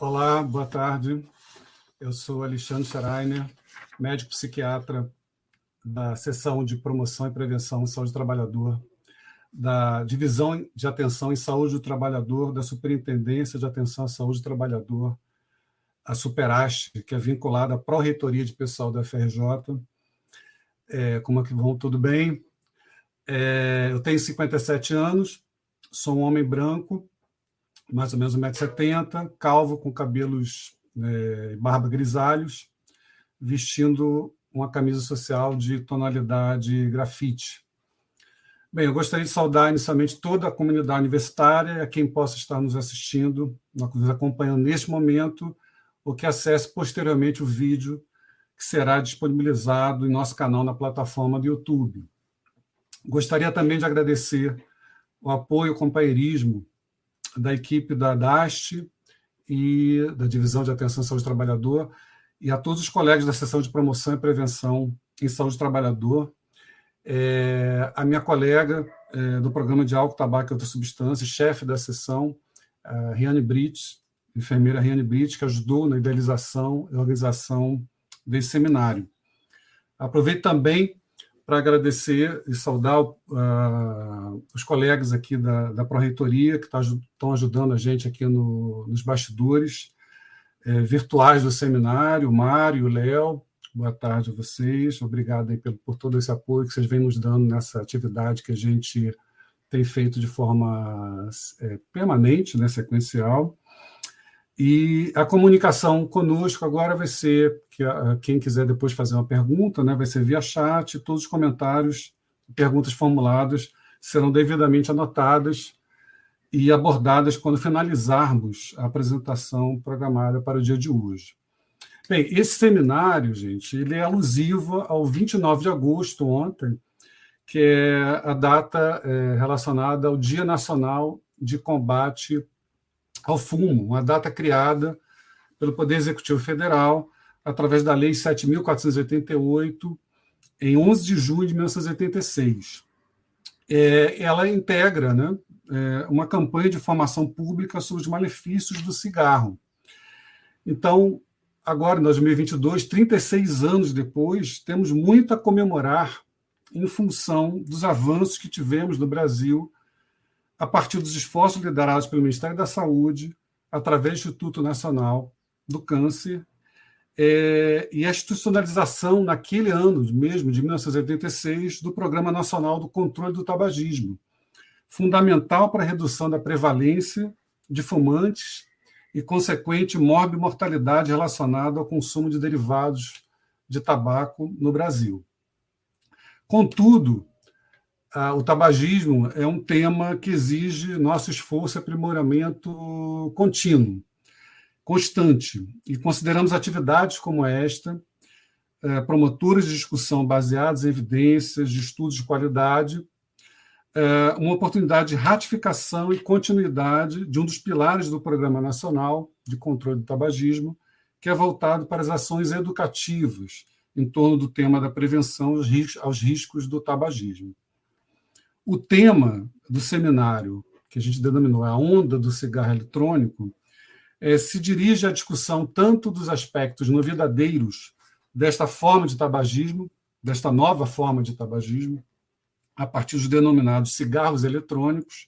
Olá, boa tarde. Eu sou Alexandre Schreiner, médico psiquiatra da Seção de Promoção e Prevenção em Saúde do Trabalhador, da Divisão de Atenção em Saúde do Trabalhador, da Superintendência de Atenção à Saúde do Trabalhador, a Superaste, que é vinculada à Pró-Reitoria de Pessoal da FRJ. Como é que vão? Tudo bem? Eu tenho 57 anos, sou um homem branco, mais ou menos 1,70 m, calvo, com cabelos barba grisalhos, vestindo uma camisa social de tonalidade grafite. Bem, eu gostaria de saudar inicialmente toda a comunidade universitária, a quem possa estar nos assistindo, nos acompanhando neste momento, ou que acesse posteriormente o vídeo que será disponibilizado em nosso canal na plataforma do YouTube. Gostaria também de agradecer o apoio e o companheirismo da equipe da DAST e da Divisão de Atenção à Saúde do Trabalhador e a todos os colegas da Seção de Promoção e Prevenção em Saúde do Trabalhador, a minha colega do Programa de Álcool, Tabaco e Outras Substâncias, chefe da seção, a Riane Brits, enfermeira Riane Brits, que ajudou na idealização e organização desse seminário. Aproveito também para agradecer e saudar os colegas aqui da Pró-Reitoria, que estão ajudando a gente aqui nos bastidores virtuais do seminário, o Mário, o Léo. Boa tarde a vocês, obrigado aí por todo esse apoio que vocês vêm nos dando nessa atividade que a gente tem feito de forma permanente, sequencial. E a comunicação conosco agora vai ser, quem quiser depois fazer uma pergunta, vai ser via chat, todos os comentários, perguntas formuladas serão devidamente anotadas e abordadas quando finalizarmos a apresentação programada para o dia de hoje. Bem, esse seminário, gente, ele é alusivo ao 29 de agosto, ontem, que é a data relacionada ao Dia Nacional de Combate ao Fumo, uma data criada pelo Poder Executivo Federal através da Lei 7.488, em 11 de junho de 1986. Ela integra uma campanha de formação pública sobre os malefícios do cigarro. Então, agora, em 2022, 36 anos depois, temos muito a comemorar em função dos avanços que tivemos no Brasil a partir dos esforços liderados pelo Ministério da Saúde, através do Instituto Nacional do Câncer, e a institucionalização, naquele ano mesmo, de 1986, do Programa Nacional do Controle do Tabagismo, fundamental para a redução da prevalência de fumantes e consequente morbimortalidade relacionada ao consumo de derivados de tabaco no Brasil. Contudo, o tabagismo é um tema que exige nosso esforço e aprimoramento contínuo, constante, e consideramos atividades como esta, promotoras de discussão baseadas em evidências, de estudos de qualidade, uma oportunidade de ratificação e continuidade de um dos pilares do Programa Nacional de Controle do Tabagismo, que é voltado para as ações educativas em torno do tema da prevenção aos riscos do tabagismo. O tema do seminário, que a gente denominou a onda do cigarro eletrônico, se dirige à discussão tanto dos aspectos não verdadeiros desta forma de tabagismo, desta nova forma de tabagismo, a partir dos denominados cigarros eletrônicos,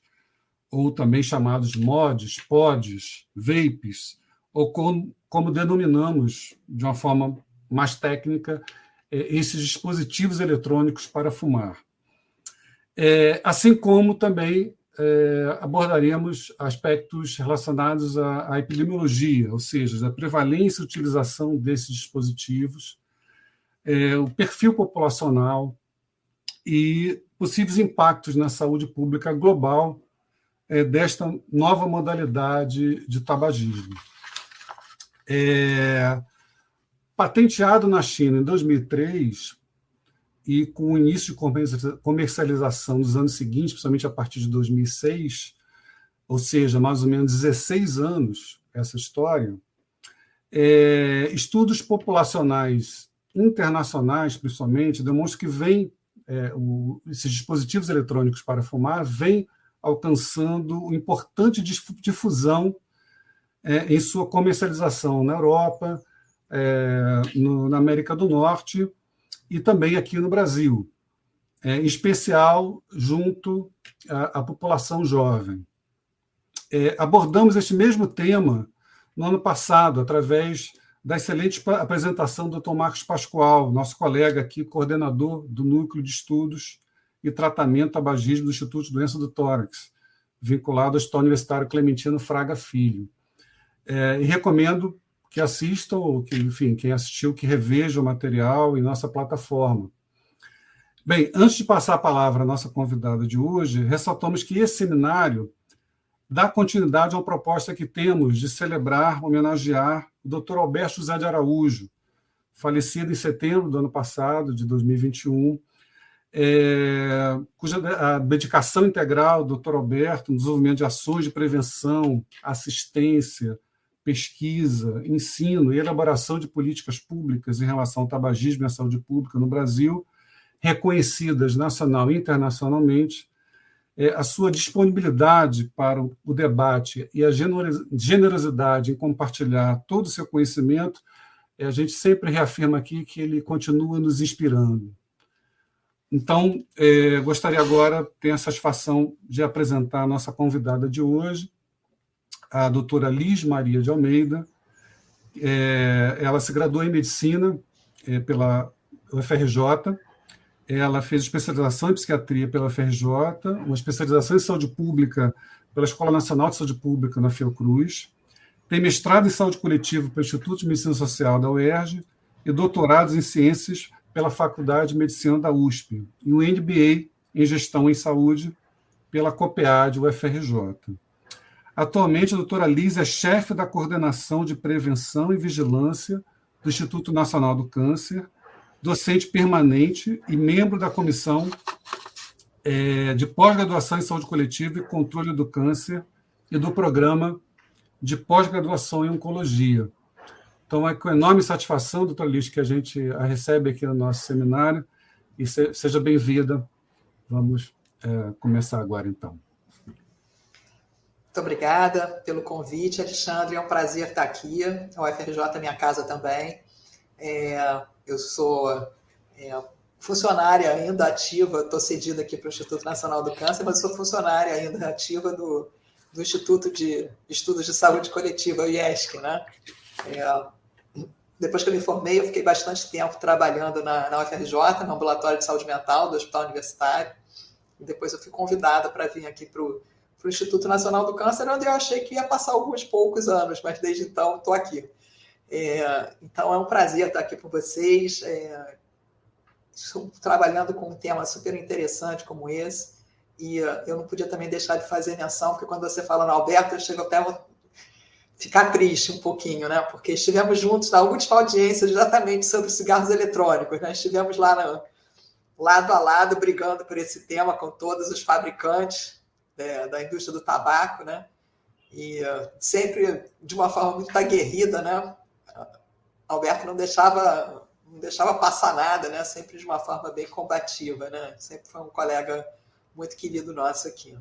ou também chamados mods, pods, vapes, ou como denominamos, de uma forma mais técnica, esses dispositivos eletrônicos para fumar. Assim como também abordaremos aspectos relacionados à epidemiologia, ou seja, a prevalência e utilização desses dispositivos, o perfil populacional e possíveis impactos na saúde pública global desta nova modalidade de tabagismo. Patenteado na China em 2003, e com o início de comercialização nos anos seguintes, principalmente a partir de 2006, ou seja, mais ou menos 16 anos essa história, estudos populacionais internacionais, principalmente, demonstram que esses dispositivos eletrônicos para fumar vêm alcançando importante difusão em sua comercialização na Europa, na América do Norte e também aqui no Brasil, em especial junto à população jovem. Abordamos este mesmo tema no ano passado, através da excelente apresentação do Dr. Marcos Pascoal, nosso colega aqui, coordenador do Núcleo de Estudos e Tratamento Tabagismo do Instituto de Doença do Tórax, vinculado ao Hospital Universitário Clementino Fraga Filho. E recomendo que assistam, ou que, enfim, quem assistiu, que reveja o material em nossa plataforma. Bem, antes de passar a palavra à nossa convidada de hoje, ressaltamos que esse seminário dá continuidade a uma proposta que temos de celebrar, homenagear o Dr. Alberto José de Araújo, falecido em setembro do ano passado, de 2021, cuja a dedicação integral do Dr. Alberto no desenvolvimento de ações de prevenção, assistência, pesquisa, ensino e elaboração de políticas públicas em relação ao tabagismo e à saúde pública no Brasil, reconhecidas nacional e internacionalmente, a sua disponibilidade para o debate e a generosidade em compartilhar todo o seu conhecimento, a gente sempre reafirma aqui que ele continua nos inspirando. Então, gostaria agora, tenho a satisfação de apresentar a nossa convidada de hoje, a doutora Liz Maria de Almeida. Ela se graduou em Medicina pela UFRJ, ela fez especialização em Psiquiatria pela UFRJ, uma especialização em Saúde Pública pela Escola Nacional de Saúde Pública na Fiocruz, tem mestrado em Saúde Coletiva pelo Instituto de Medicina Social da UERJ e doutorados em Ciências pela Faculdade de Medicina da USP, e um MBA em Gestão em Saúde pela COPEAD UFRJ. Atualmente, a doutora Liz é chefe da Coordenação de Prevenção e Vigilância do Instituto Nacional do Câncer, docente permanente e membro da Comissão de Pós-Graduação em Saúde Coletiva e Controle do Câncer e do Programa de Pós-Graduação em Oncologia. Então, é com enorme satisfação, doutora Liz, que a gente a recebe aqui no nosso seminário, e seja bem-vinda. Vamos começar agora, então. Muito obrigada pelo convite, Alexandre. É um prazer estar aqui. A UFRJ é minha casa também. Eu sou funcionária ainda ativa, estou cedida aqui para o Instituto Nacional do Câncer, mas sou funcionária ainda ativa do Instituto de Estudos de Saúde Coletiva, o IESC, né? Depois que eu me formei, eu fiquei bastante tempo trabalhando na UFRJ, no Ambulatório de Saúde Mental do Hospital Universitário, e depois eu fui convidada para vir aqui para o Instituto Nacional do Câncer, onde eu achei que ia passar alguns poucos anos, mas desde então estou aqui. Então, é um prazer estar aqui com vocês, trabalhando com um tema super interessante como esse, e eu não podia também deixar de fazer menção, porque quando você fala no Alberto, eu chego até a ficar triste um pouquinho, né? Porque estivemos juntos na última audiência exatamente sobre cigarros eletrônicos, né? Estivemos lá lado a lado, brigando por esse tema com todos os fabricantes da indústria do tabaco, né? E sempre de uma forma muito aguerrida, né? Alberto não deixava passar nada, né? Sempre de uma forma bem combativa, né? Sempre foi um colega muito querido nosso aqui.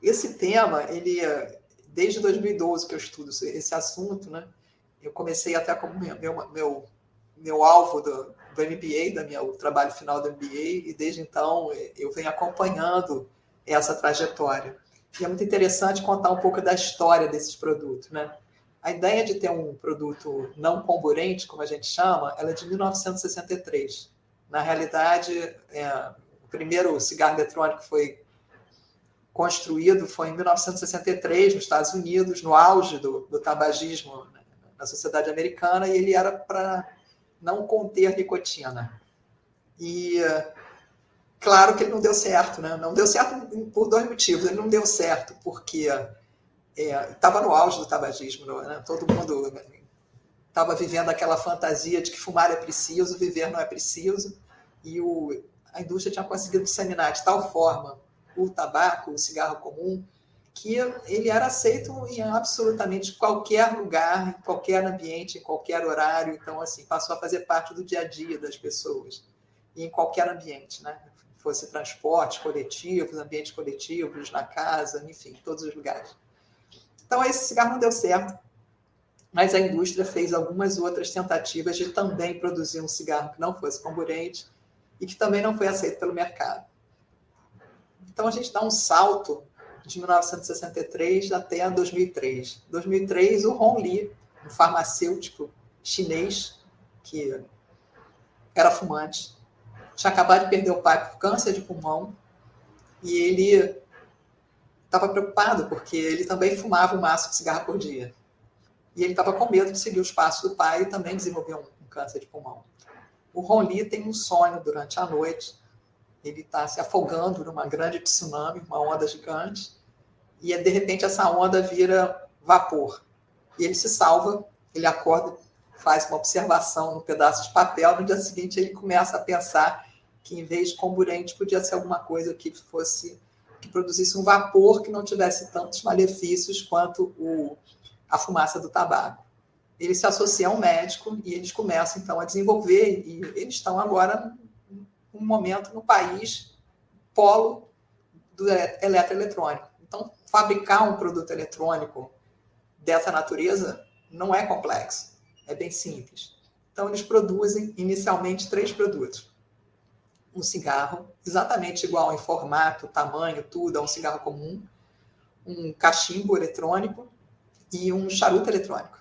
Esse tema, desde 2012 que eu estudo esse assunto, né? Eu comecei até como meu alvo do MBA, do meu trabalho final do MBA, e desde então eu venho acompanhando essa trajetória. E é muito interessante contar um pouco da história desses produtos, né? A ideia de ter um produto não comburente, como a gente chama, ela é de 1963. Na realidade, o primeiro cigarro eletrônico foi construído em 1963, nos Estados Unidos, no auge do tabagismo na sociedade americana, e ele era para não conter nicotina. E claro que ele não deu certo, né? Não deu certo por dois motivos. Ele não deu certo porque estava no auge do tabagismo, né? Todo mundo estava vivendo aquela fantasia de que fumar é preciso, viver não é preciso, e a indústria tinha conseguido disseminar de tal forma o tabaco, o cigarro comum, que ele era aceito em absolutamente qualquer lugar, em qualquer ambiente, em qualquer horário. Então, assim, passou a fazer parte do dia a dia das pessoas, e em qualquer ambiente, né? Fosse transportes coletivos, ambientes coletivos, na casa, enfim, em todos os lugares. Então, esse cigarro não deu certo, mas a indústria fez algumas outras tentativas de também produzir um cigarro que não fosse comburente e que também não foi aceito pelo mercado. Então, a gente dá um salto de 1963 até 2003. Em 2003, o Hongli, um farmacêutico chinês que era fumante, tinha acabado de perder o pai por câncer de pulmão e ele estava preocupado porque ele também fumava um maço de cigarro por dia. E ele estava com medo de seguir os passos do pai e também desenvolver um câncer de pulmão. O Hongli tem um sonho durante a noite. Ele está se afogando numa grande tsunami, uma onda gigante, e de repente essa onda vira vapor. E ele se salva, ele acorda, faz uma observação no pedaço de papel, no dia seguinte ele começa a pensar que em vez de comburente podia ser alguma coisa que produzisse um vapor que não tivesse tantos malefícios quanto a fumaça do tabaco. Ele se associa a um médico e eles começam então a desenvolver, e eles estão agora num momento no país polo do eletroeletrônico. Então, fabricar um produto eletrônico dessa natureza não é complexo, é bem simples. Então, eles produzem inicialmente 3 produtos. Um cigarro, exatamente igual em formato, tamanho, tudo, é um cigarro comum, um cachimbo eletrônico e um charuto eletrônico.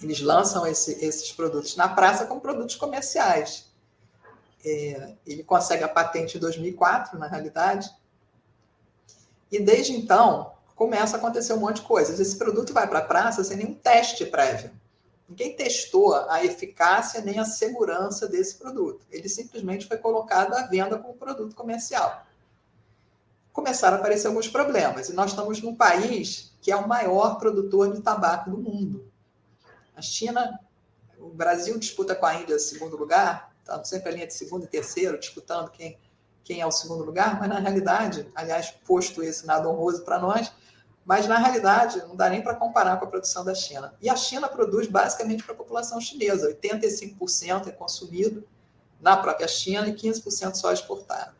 Eles lançam esses produtos na praça como produtos comerciais. Ele consegue a patente em 2004, na realidade, e desde então começa a acontecer um monte de coisas. Esse produto vai para a praça sem nenhum teste prévio. Ninguém testou a eficácia nem a segurança desse produto. Ele simplesmente foi colocado à venda como produto comercial. Começaram a aparecer alguns problemas, e nós estamos num país que é o maior produtor de tabaco do mundo. A China, o Brasil disputa com a Índia segundo lugar, está sempre a linha de segundo e terceiro, disputando quem é o segundo lugar, mas na realidade, aliás, posto esse nada honroso para nós, mas na realidade não dá nem para comparar com a produção da China. E a China produz basicamente para a população chinesa, 85% é consumido na própria China e 15% só exportado.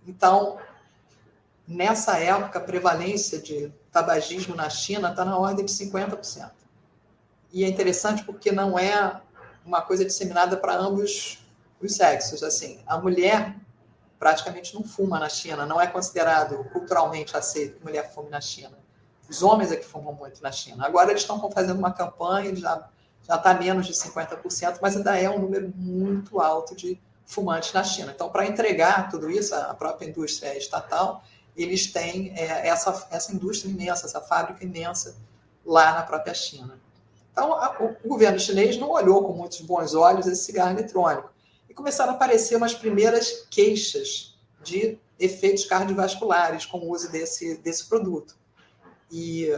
Então, nessa época, a prevalência de tabagismo na China está na ordem de 50%. E é interessante porque não é uma coisa disseminada para ambos os sexos. Assim, a mulher praticamente não fuma na China, não é considerado culturalmente aceito que mulher fume na China. Os homens é que fumam muito na China. Agora eles estão fazendo uma campanha, já está menos de 50%, mas ainda é um número muito alto de fumantes na China. Então, para entregar tudo isso, a própria indústria estatal, eles têm essa indústria imensa, essa fábrica imensa lá na própria China. Então, o governo chinês não olhou com muitos bons olhos esse cigarro eletrônico. E começaram a aparecer umas primeiras queixas de efeitos cardiovasculares com o uso desse produto. E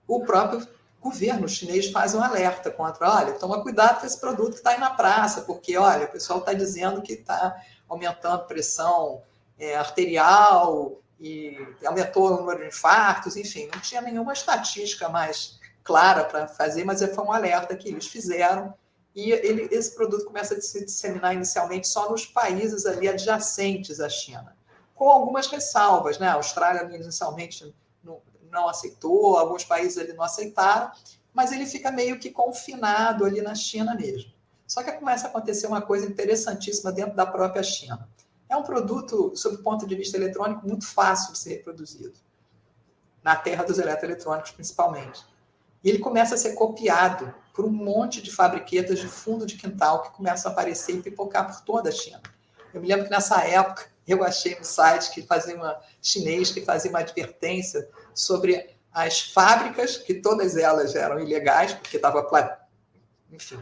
o próprio governo chinês faz um alerta contra, olha, toma cuidado com esse produto que está aí na praça, porque, olha, o pessoal está dizendo que está aumentando a pressão arterial e aumentou o número de infartos, enfim, não tinha nenhuma estatística mais clara para fazer, mas foi um alerta que eles fizeram, e esse produto começa a se disseminar inicialmente só nos países ali adjacentes à China, com algumas ressalvas, né? A Austrália inicialmente não aceitou, alguns países ali não aceitaram, mas ele fica meio que confinado ali na China mesmo. Só que começa a acontecer uma coisa interessantíssima dentro da própria China. É um produto, sob o ponto de vista eletrônico, muito fácil de ser reproduzido, na terra dos eletroeletrônicos principalmente. E ele começa a ser copiado por um monte de fabriquetas de fundo de quintal que começam a aparecer e pipocar por toda a China. Eu me lembro que nessa época eu achei um site chinês que fazia uma advertência sobre as fábricas, que todas elas eram ilegais, porque estava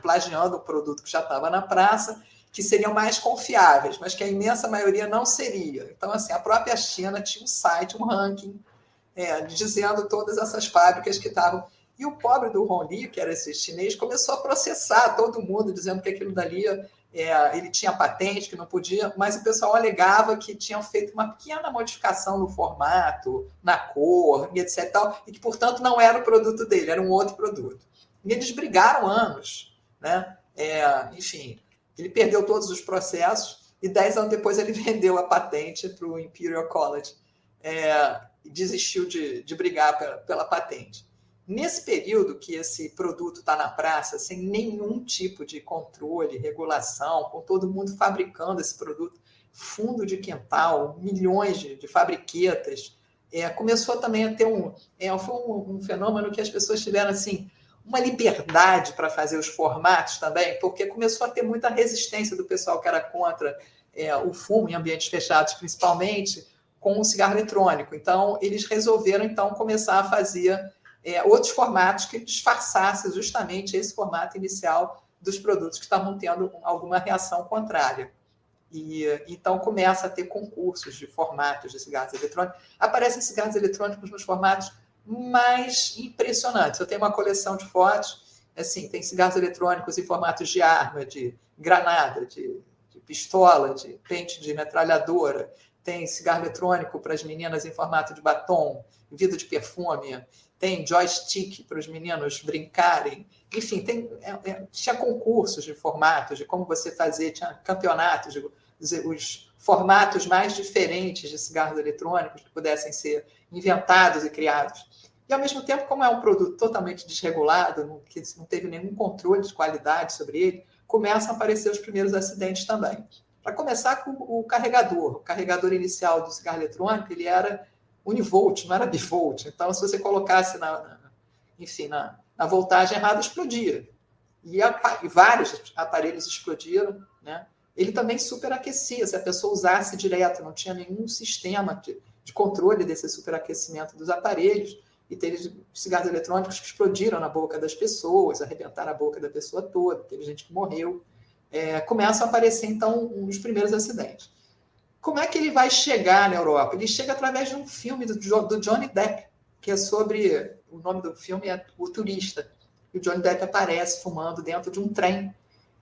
plagiando o produto que já estava na praça, que seriam mais confiáveis, mas que a imensa maioria não seria. Então, assim, a própria China tinha um site, um ranking, dizendo todas essas fábricas que estavam. E o pobre do Hongli, que era esse chinês, começou a processar todo mundo, dizendo que aquilo dali ele tinha patente, que não podia, mas o pessoal alegava que tinham feito uma pequena modificação no formato, na cor, e etc. E que, portanto, não era o produto dele, era um outro produto. E eles brigaram anos, né? Enfim, ele perdeu todos os processos e 10 anos depois ele vendeu a patente para o Imperial College. desistiu de brigar pela patente. Nesse período que esse produto está na praça, sem nenhum tipo de controle, regulação, com todo mundo fabricando esse produto, fundo de quintal, milhões de fabriquetas, começou também a ter foi um fenômeno que as pessoas tiveram assim, uma liberdade para fazer os formatos também, porque começou a ter muita resistência do pessoal que era contra o fumo em ambientes fechados, principalmente, com o cigarro eletrônico. Então, eles resolveram, então, começar a fazer outros formatos que disfarçassem justamente esse formato inicial dos produtos que estavam tendo alguma reação contrária. E então começa a ter concursos de formatos de cigarros eletrônicos. Aparecem cigarros eletrônicos nos formatos mais impressionantes. Eu tenho uma coleção de fotos, assim, tem cigarros eletrônicos em formatos de arma, de granada, de pistola, de pente de metralhadora. Tem cigarro eletrônico para as meninas em formato de batom, vidro de perfume. Tem joystick para os meninos brincarem. Enfim, tinha concursos de formatos, de como você fazer, tinha campeonatos, os formatos mais diferentes de cigarros eletrônicos que pudessem ser inventados e criados. E, ao mesmo tempo, como é um produto totalmente desregulado, que não teve nenhum controle de qualidade sobre ele, começam a aparecer os primeiros acidentes também. Para começar com o carregador inicial do cigarro eletrônico, ele era univolt, não era bivolt. Então, se você colocasse na voltagem errada, explodia. E vários aparelhos explodiram, né? Ele também superaquecia, se a pessoa usasse direto, não tinha nenhum sistema de controle desse superaquecimento dos aparelhos, e teve cigarros eletrônicos que explodiram na boca das pessoas, arrebentaram a boca da pessoa toda, teve gente que morreu. Começam a aparecer, então, os primeiros acidentes. Como é que ele vai chegar na Europa? Ele chega através de um filme do Johnny Depp, que é sobre... O nome do filme é O Turista. E o Johnny Depp aparece fumando dentro de um trem.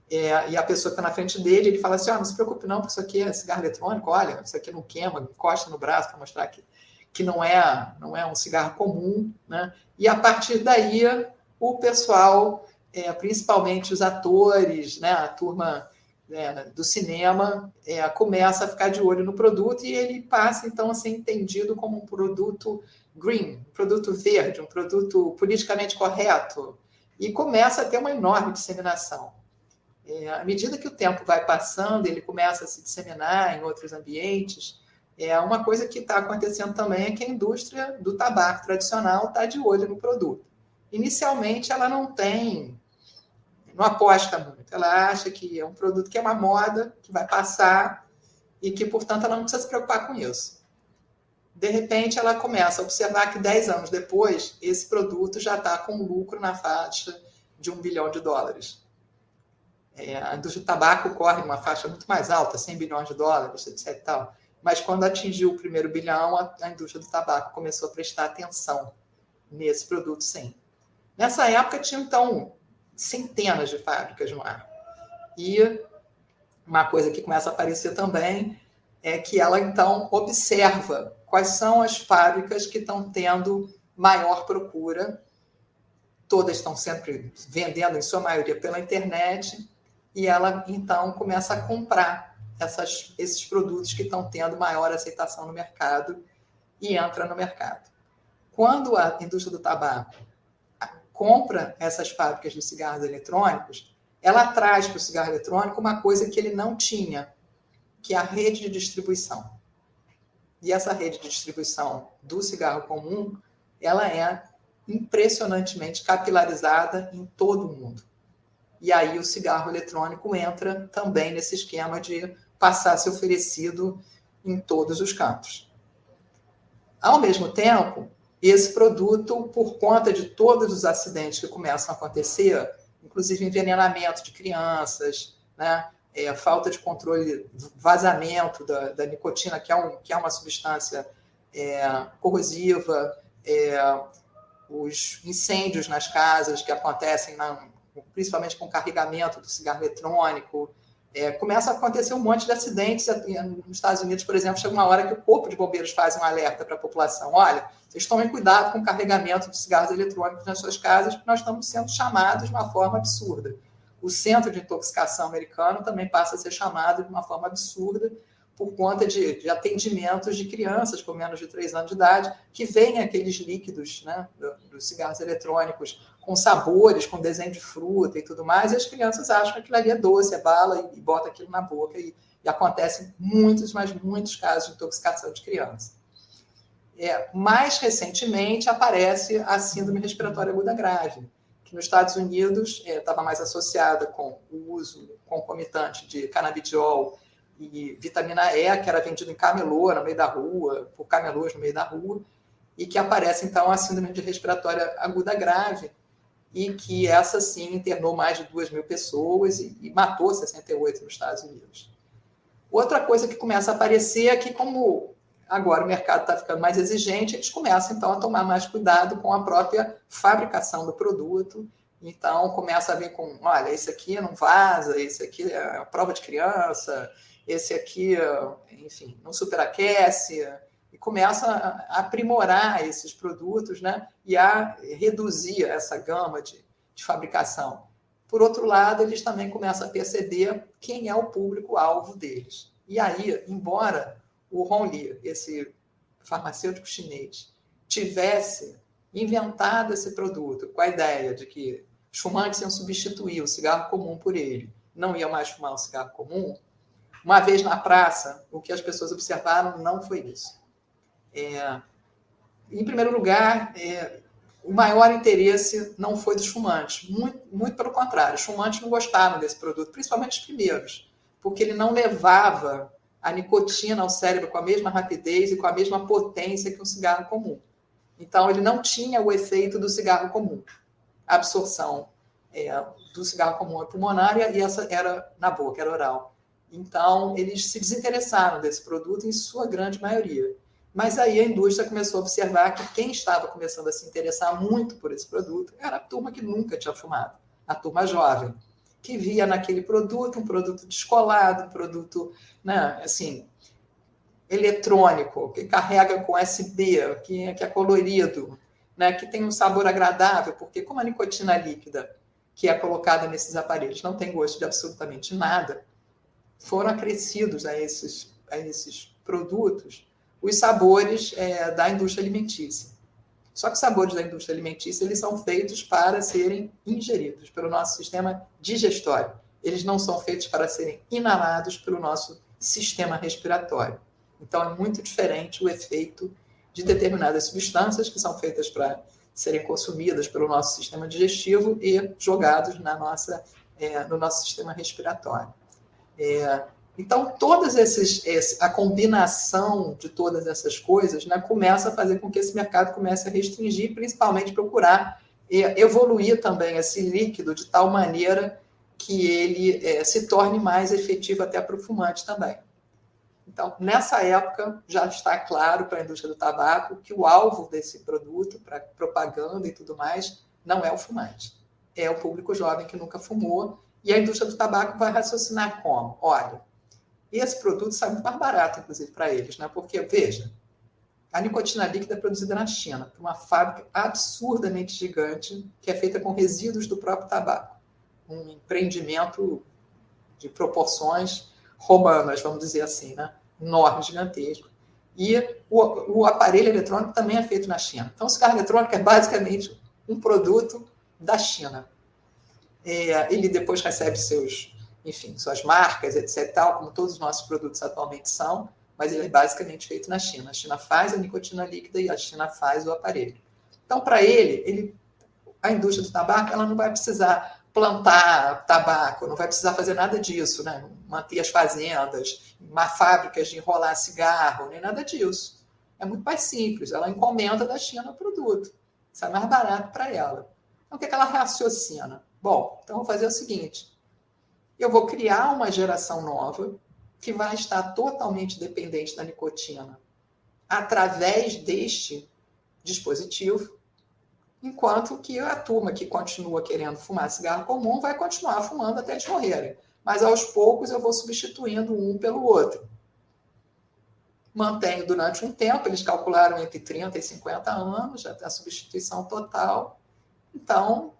E a pessoa que está na frente dele, ele fala assim, não se preocupe não, porque isso aqui é cigarro eletrônico, olha, isso aqui não queima, encosta no braço para mostrar que não é um cigarro comum, né? E a partir daí, o pessoal, principalmente os atores, né, a turma do cinema, começa a ficar de olho no produto e ele passa, então, a ser entendido como um produto green, um produto verde, um produto politicamente correto, e começa a ter uma enorme disseminação. À medida que o tempo vai passando, ele começa a se disseminar em outros ambientes. Uma coisa que está acontecendo também é que a indústria do tabaco tradicional está de olho no produto. Inicialmente, ela não aposta muito. Ela acha que é um produto que é uma moda, que vai passar e que, portanto, ela não precisa se preocupar com isso. De repente, ela começa a observar que 10 anos depois, esse produto já está com lucro na faixa de $1 bilhão. A indústria do tabaco corre uma faixa muito mais alta, $100 bilhões, etc. E tal. Mas quando atingiu o primeiro bilhão, a indústria do tabaco começou a prestar atenção nesse produto, sim. Nessa época, tinha, então, centenas de fábricas no ar. E uma coisa que começa a aparecer também é que ela, então, observa quais são as fábricas que estão tendo maior procura. Todas estão sempre vendendo, em sua maioria, pela internet, e ela, então, começa a comprar esses produtos que estão tendo maior aceitação no mercado e entra no mercado. Quando a indústria do tabaco compra essas fábricas de cigarros eletrônicos, ela traz para o cigarro eletrônico uma coisa que ele não tinha, que é a rede de distribuição. E essa rede de distribuição do cigarro comum, ela é impressionantemente capilarizada em todo o mundo. E aí o cigarro eletrônico entra também nesse esquema de passar a ser oferecido em todos os cantos. Ao mesmo tempo, esse produto, por conta de todos os acidentes que começam a acontecer, inclusive envenenamento de crianças, né, falta de controle, vazamento da nicotina, que é uma substância corrosiva, os incêndios nas casas que acontecem, principalmente com o carregamento do cigarro eletrônico, começa a acontecer um monte de acidentes. Nos Estados Unidos, por exemplo, chega uma hora que o corpo de bombeiros faz um alerta para a população. Olha, vocês tomem cuidado com o carregamento de cigarros eletrônicos nas suas casas, porque nós estamos sendo chamados de uma forma absurda. O Centro de Intoxicação americano também passa a ser chamado de uma forma absurda, por conta de atendimentos de crianças com menos de 3 anos de idade, que veem aqueles líquidos, né, dos cigarros eletrônicos com sabores, com desenho de fruta e tudo mais, e as crianças acham que aquilo ali é doce, é bala, e bota aquilo na boca, e acontecem muitos, mas muitos casos de intoxicação de criança. Mais recentemente aparece a síndrome respiratória aguda grave, que nos Estados Unidos estava mais associada com o uso concomitante de canabidiol e vitamina E, que era vendido em camelô no meio da rua, por camelôs no meio da rua, e que aparece, então, a síndrome de respiratória aguda grave, e que essa, sim, internou mais de 2.000 pessoas e matou 68 nos Estados Unidos. Outra coisa que começa a aparecer é que, como agora o mercado está ficando mais exigente, eles começam, então, a tomar mais cuidado com a própria fabricação do produto. Então, começa a vir com, olha, esse aqui não vaza, esse aqui é prova de criança, esse aqui, enfim, não superaquece, e começa a aprimorar esses produtos, né, e a reduzir essa gama de fabricação. Por outro lado, eles também começam a perceber quem é o público-alvo deles. E aí, embora o Hong Li, esse farmacêutico chinês, tivesse inventado esse produto com a ideia de que os fumantes iam substituir o cigarro comum por ele, não iam mais fumar o cigarro comum, uma vez na praça, o que as pessoas observaram não foi isso. Em primeiro lugar, o maior interesse não foi dos fumantes, muito pelo contrário, os fumantes não gostavam desse produto, principalmente os primeiros, porque ele não levava a nicotina ao cérebro com a mesma rapidez e com a mesma potência que um cigarro comum. Então, ele não tinha o efeito do cigarro comum. A absorção do cigarro comum é pulmonar e essa era na boca, era oral. Então, eles se desinteressaram desse produto em sua grande maioria. Mas aí a indústria começou a observar que quem estava começando a se interessar muito por esse produto era a turma que nunca tinha fumado, a turma jovem, que via naquele produto um produto descolado, um produto, né, assim, eletrônico, que carrega com USB, que é colorido, né, que tem um sabor agradável, porque como a nicotina líquida que é colocada nesses aparelhos não tem gosto de absolutamente nada, foram acrescidos a esses produtos os sabores da indústria alimentícia. Só que os sabores da indústria alimentícia eles são feitos para serem ingeridos pelo nosso sistema digestório. Eles não são feitos para serem inalados pelo nosso sistema respiratório. Então, é muito diferente o efeito de determinadas substâncias que são feitas para serem consumidas pelo nosso sistema digestivo e jogados no nosso sistema respiratório. Então, a combinação de todas essas coisas, né, começa a fazer com que esse mercado comece a restringir, principalmente procurar evoluir também esse líquido de tal maneira que ele se torne mais efetivo até para o fumante também. Então, nessa época, já está claro para a indústria do tabaco que o alvo desse produto, para propaganda e tudo mais, não é o fumante. É o público jovem que nunca fumou. E a indústria do tabaco vai raciocinar como? Olha, esse produto sai muito mais barato, inclusive, para eles, né? Porque, veja, a nicotina líquida é produzida na China, por uma fábrica absurdamente gigante, que é feita com resíduos do próprio tabaco. Um empreendimento de proporções romanas, vamos dizer assim, né? Enorme, gigantesco. E o aparelho eletrônico também é feito na China. Então, o cigarro eletrônico é basicamente um produto da China. Ele depois recebe suas marcas, etc., tal, como todos os nossos produtos atualmente são, mas ele é basicamente feito na China. A China faz a nicotina líquida e a China faz o aparelho. Então, para a indústria do tabaco ela não vai precisar plantar tabaco, não vai precisar fazer nada disso, né? Manter as fazendas, fábricas de enrolar cigarro, nem nada disso. É muito mais simples. Ela encomenda da China o produto. Sai mais barato para ela. Então, o que ela raciocina? Bom, então vou fazer o seguinte. Eu vou criar uma geração nova que vai estar totalmente dependente da nicotina através deste dispositivo, enquanto que a turma que continua querendo fumar cigarro comum vai continuar fumando até eles morrerem. Mas, aos poucos, eu vou substituindo um pelo outro. Mantenho durante um tempo, eles calcularam entre 30 e 50 anos, até a substituição total. Então,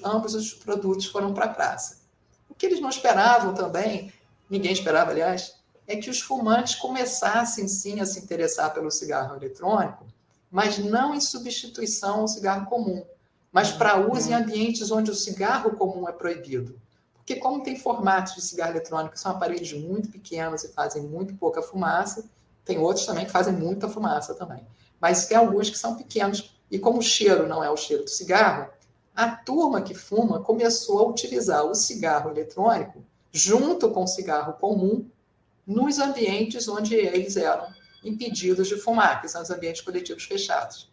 ambos os produtos foram para a praça. O que eles não esperavam também, ninguém esperava, aliás, é que os fumantes começassem, sim, a se interessar pelo cigarro eletrônico, mas não em substituição ao cigarro comum, mas para uso em ambientes onde o cigarro comum é proibido. Porque como tem formatos de cigarro eletrônico que são aparelhos muito pequenos e fazem muito pouca fumaça, tem outros também que fazem muita fumaça também. Mas tem alguns que são pequenos. E como o cheiro não é o cheiro do cigarro, a turma que fuma começou a utilizar o cigarro eletrônico junto com o cigarro comum nos ambientes onde eles eram impedidos de fumar, que são os ambientes coletivos fechados.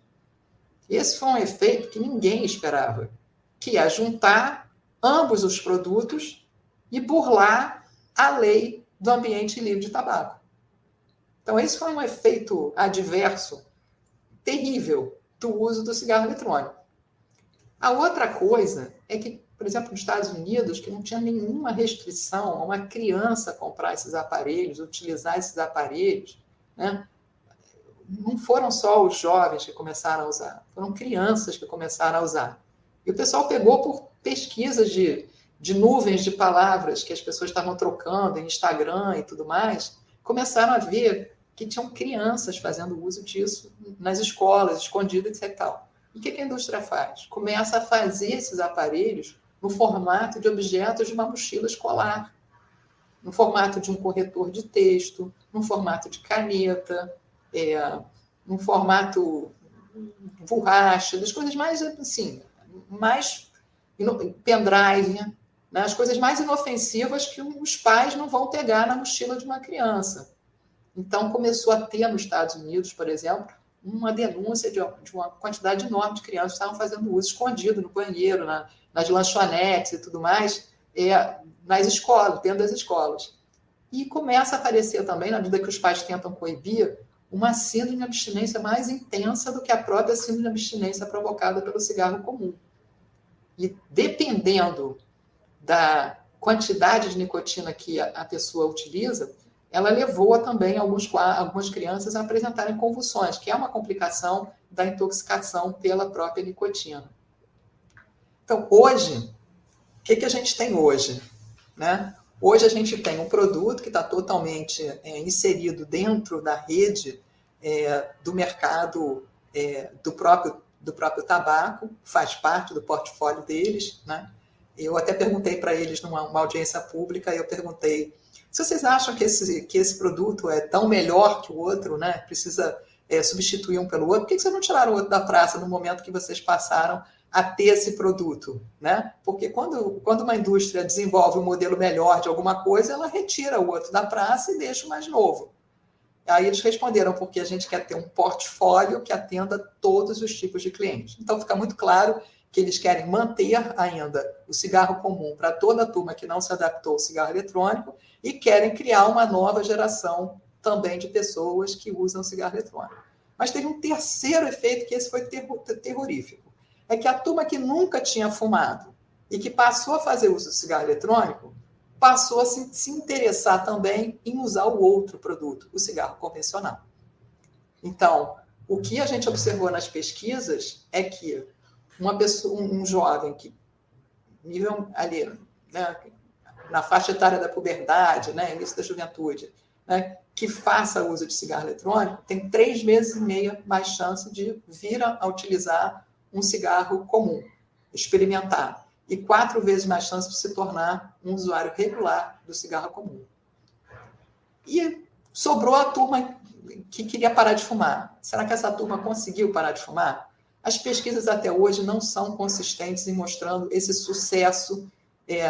Esse foi um efeito que ninguém esperava, que é juntar ambos os produtos e burlar a lei do ambiente livre de tabaco. Então, esse foi um efeito adverso terrível do uso do cigarro eletrônico. A outra coisa é que, por exemplo, nos Estados Unidos, que não tinha nenhuma restrição a uma criança comprar esses aparelhos, utilizar esses aparelhos, né? Não foram só os jovens que começaram a usar, foram crianças que começaram a usar. E o pessoal pegou por pesquisas de nuvens de palavras que as pessoas estavam trocando em Instagram e tudo mais, começaram a ver que tinham crianças fazendo uso disso nas escolas, escondidas e tal. E o que a indústria faz? Começa a fazer esses aparelhos no formato de objetos de uma mochila escolar, no formato de um corretor de texto, no formato de caneta, no formato borracha, das coisas mais, assim, mais pendrive, né? As coisas mais inofensivas que os pais não vão pegar na mochila de uma criança. Então, começou a ter nos Estados Unidos, por exemplo, uma denúncia de uma quantidade enorme de crianças que estavam fazendo uso escondido no banheiro, nas lanchonetes e tudo mais, nas escolas, dentro das escolas. E começa a aparecer também, na medida que os pais tentam coibir, uma síndrome de abstinência mais intensa do que a própria síndrome de abstinência provocada pelo cigarro comum. E dependendo da quantidade de nicotina que a pessoa utiliza, ela levou também algumas crianças a apresentarem convulsões, que é uma complicação da intoxicação pela própria nicotina. Então, hoje, o que a gente tem hoje? Né? Hoje a gente tem um produto que está totalmente inserido dentro da rede do mercado do próprio tabaco, faz parte do portfólio deles. Né? Eu até perguntei para eles numa audiência pública, eu perguntei se vocês acham que esse produto é tão melhor que o outro, né? Precisa substituir um pelo outro, por que vocês não tiraram o outro da praça no momento que vocês passaram a ter esse produto? Né? Porque quando uma indústria desenvolve um modelo melhor de alguma coisa, ela retira o outro da praça e deixa o mais novo. Aí eles responderam, porque a gente quer ter um portfólio que atenda todos os tipos de clientes. Então fica muito claro que eles querem manter ainda o cigarro comum para toda a turma que não se adaptou ao cigarro eletrônico e querem criar uma nova geração também de pessoas que usam cigarro eletrônico. Mas teve um terceiro efeito, que esse foi terrorífico. É que a turma que nunca tinha fumado e que passou a fazer uso do cigarro eletrônico passou a se interessar também em usar o outro produto, o cigarro convencional. Então, o que a gente observou nas pesquisas é que um jovem que nível ali, né, na faixa etária da puberdade, né, início da juventude, né, que faça uso de cigarro eletrônico, tem 3,5 vezes mais chance de vir a utilizar um cigarro comum, experimentar, e 4 vezes mais chance de se tornar um usuário regular do cigarro comum. E sobrou a turma que queria parar de fumar. Será que essa turma conseguiu parar de fumar? As pesquisas até hoje não são consistentes em mostrando esse sucesso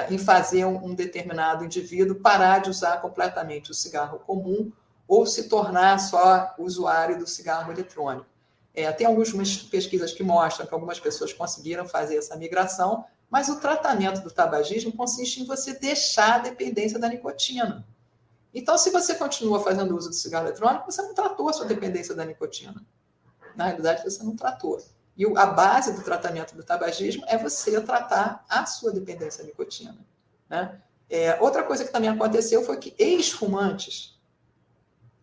em fazer um determinado indivíduo parar de usar completamente o cigarro comum ou se tornar só usuário do cigarro eletrônico. Tem algumas pesquisas que mostram que algumas pessoas conseguiram fazer essa migração, mas o tratamento do tabagismo consiste em você deixar a dependência da nicotina. Então, se você continua fazendo uso do cigarro eletrônico, você não tratou a sua dependência da nicotina. Na realidade, você não tratou. E a base do tratamento do tabagismo é você tratar a sua dependência da nicotina. Né? Outra coisa que também aconteceu foi que ex-fumantes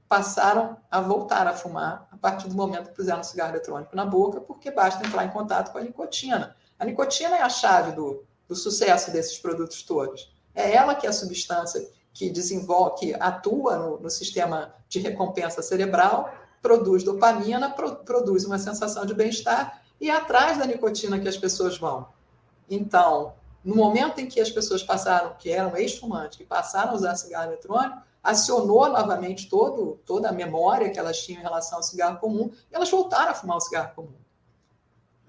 passaram a voltar a fumar a partir do momento que puseram o cigarro eletrônico na boca, porque basta entrar em contato com a nicotina. A nicotina é a chave do sucesso desses produtos todos. É ela que é a substância que desenvolve, que atua no sistema de recompensa cerebral, produz dopamina, produz uma sensação de bem-estar, e é atrás da nicotina que as pessoas vão. Então, no momento em que as pessoas passaram, que eram ex-fumantes, que passaram a usar cigarro eletrônico, acionou novamente toda a memória que elas tinham em relação ao cigarro comum, e elas voltaram a fumar o cigarro comum.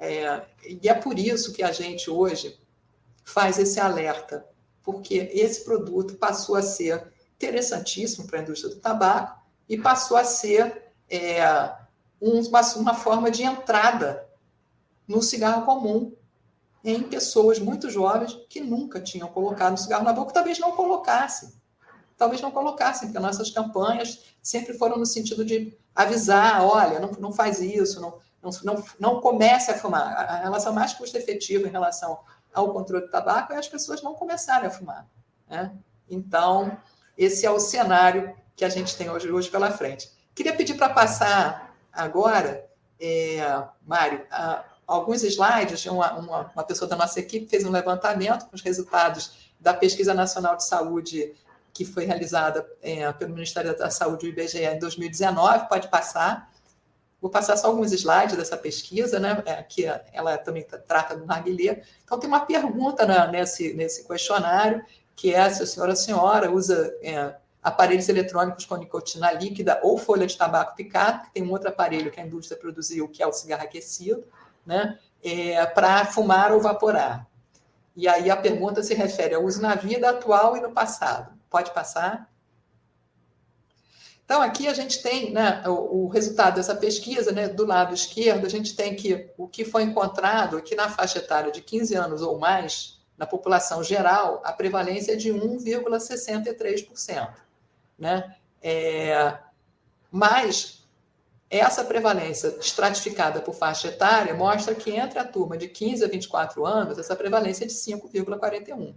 E é por isso que a gente hoje faz esse alerta, porque esse produto passou a ser interessantíssimo para a indústria do tabaco e passou a ser uma forma de entrada no cigarro comum em pessoas muito jovens que nunca tinham colocado o cigarro na boca, talvez não colocassem, porque nossas campanhas sempre foram no sentido de avisar, olha, não faz isso, não comece a fumar. A relação mais custo-efetiva em relação ao controle do tabaco é as pessoas não começarem a fumar, né? Então, esse é o cenário que a gente tem hoje pela frente. Queria pedir para passar agora, Mário, alguns slides. Uma pessoa da nossa equipe fez um levantamento com os resultados da Pesquisa Nacional de Saúde que foi realizada pelo Ministério da Saúde, o IBGE, em 2019. Pode passar. Vou passar só alguns slides dessa pesquisa, né, que ela também trata do narguilé. Então, tem uma pergunta nesse questionário, que é se a senhora usa aparelhos eletrônicos com nicotina líquida ou folha de tabaco picado, que tem um outro aparelho que a indústria produziu, que é o cigarro aquecido, né, para fumar ou vaporar. E aí a pergunta se refere ao uso na vida atual e no passado. Pode passar? Então, aqui a gente tem, né, o resultado dessa pesquisa, né, do lado esquerdo, a gente tem que o que foi encontrado aqui na faixa etária de 15 anos ou mais, na população geral, a prevalência é de 1,63%. Né? Mas essa prevalência estratificada por faixa etária mostra que entre a turma de 15 a 24 anos, essa prevalência é de 5,41%.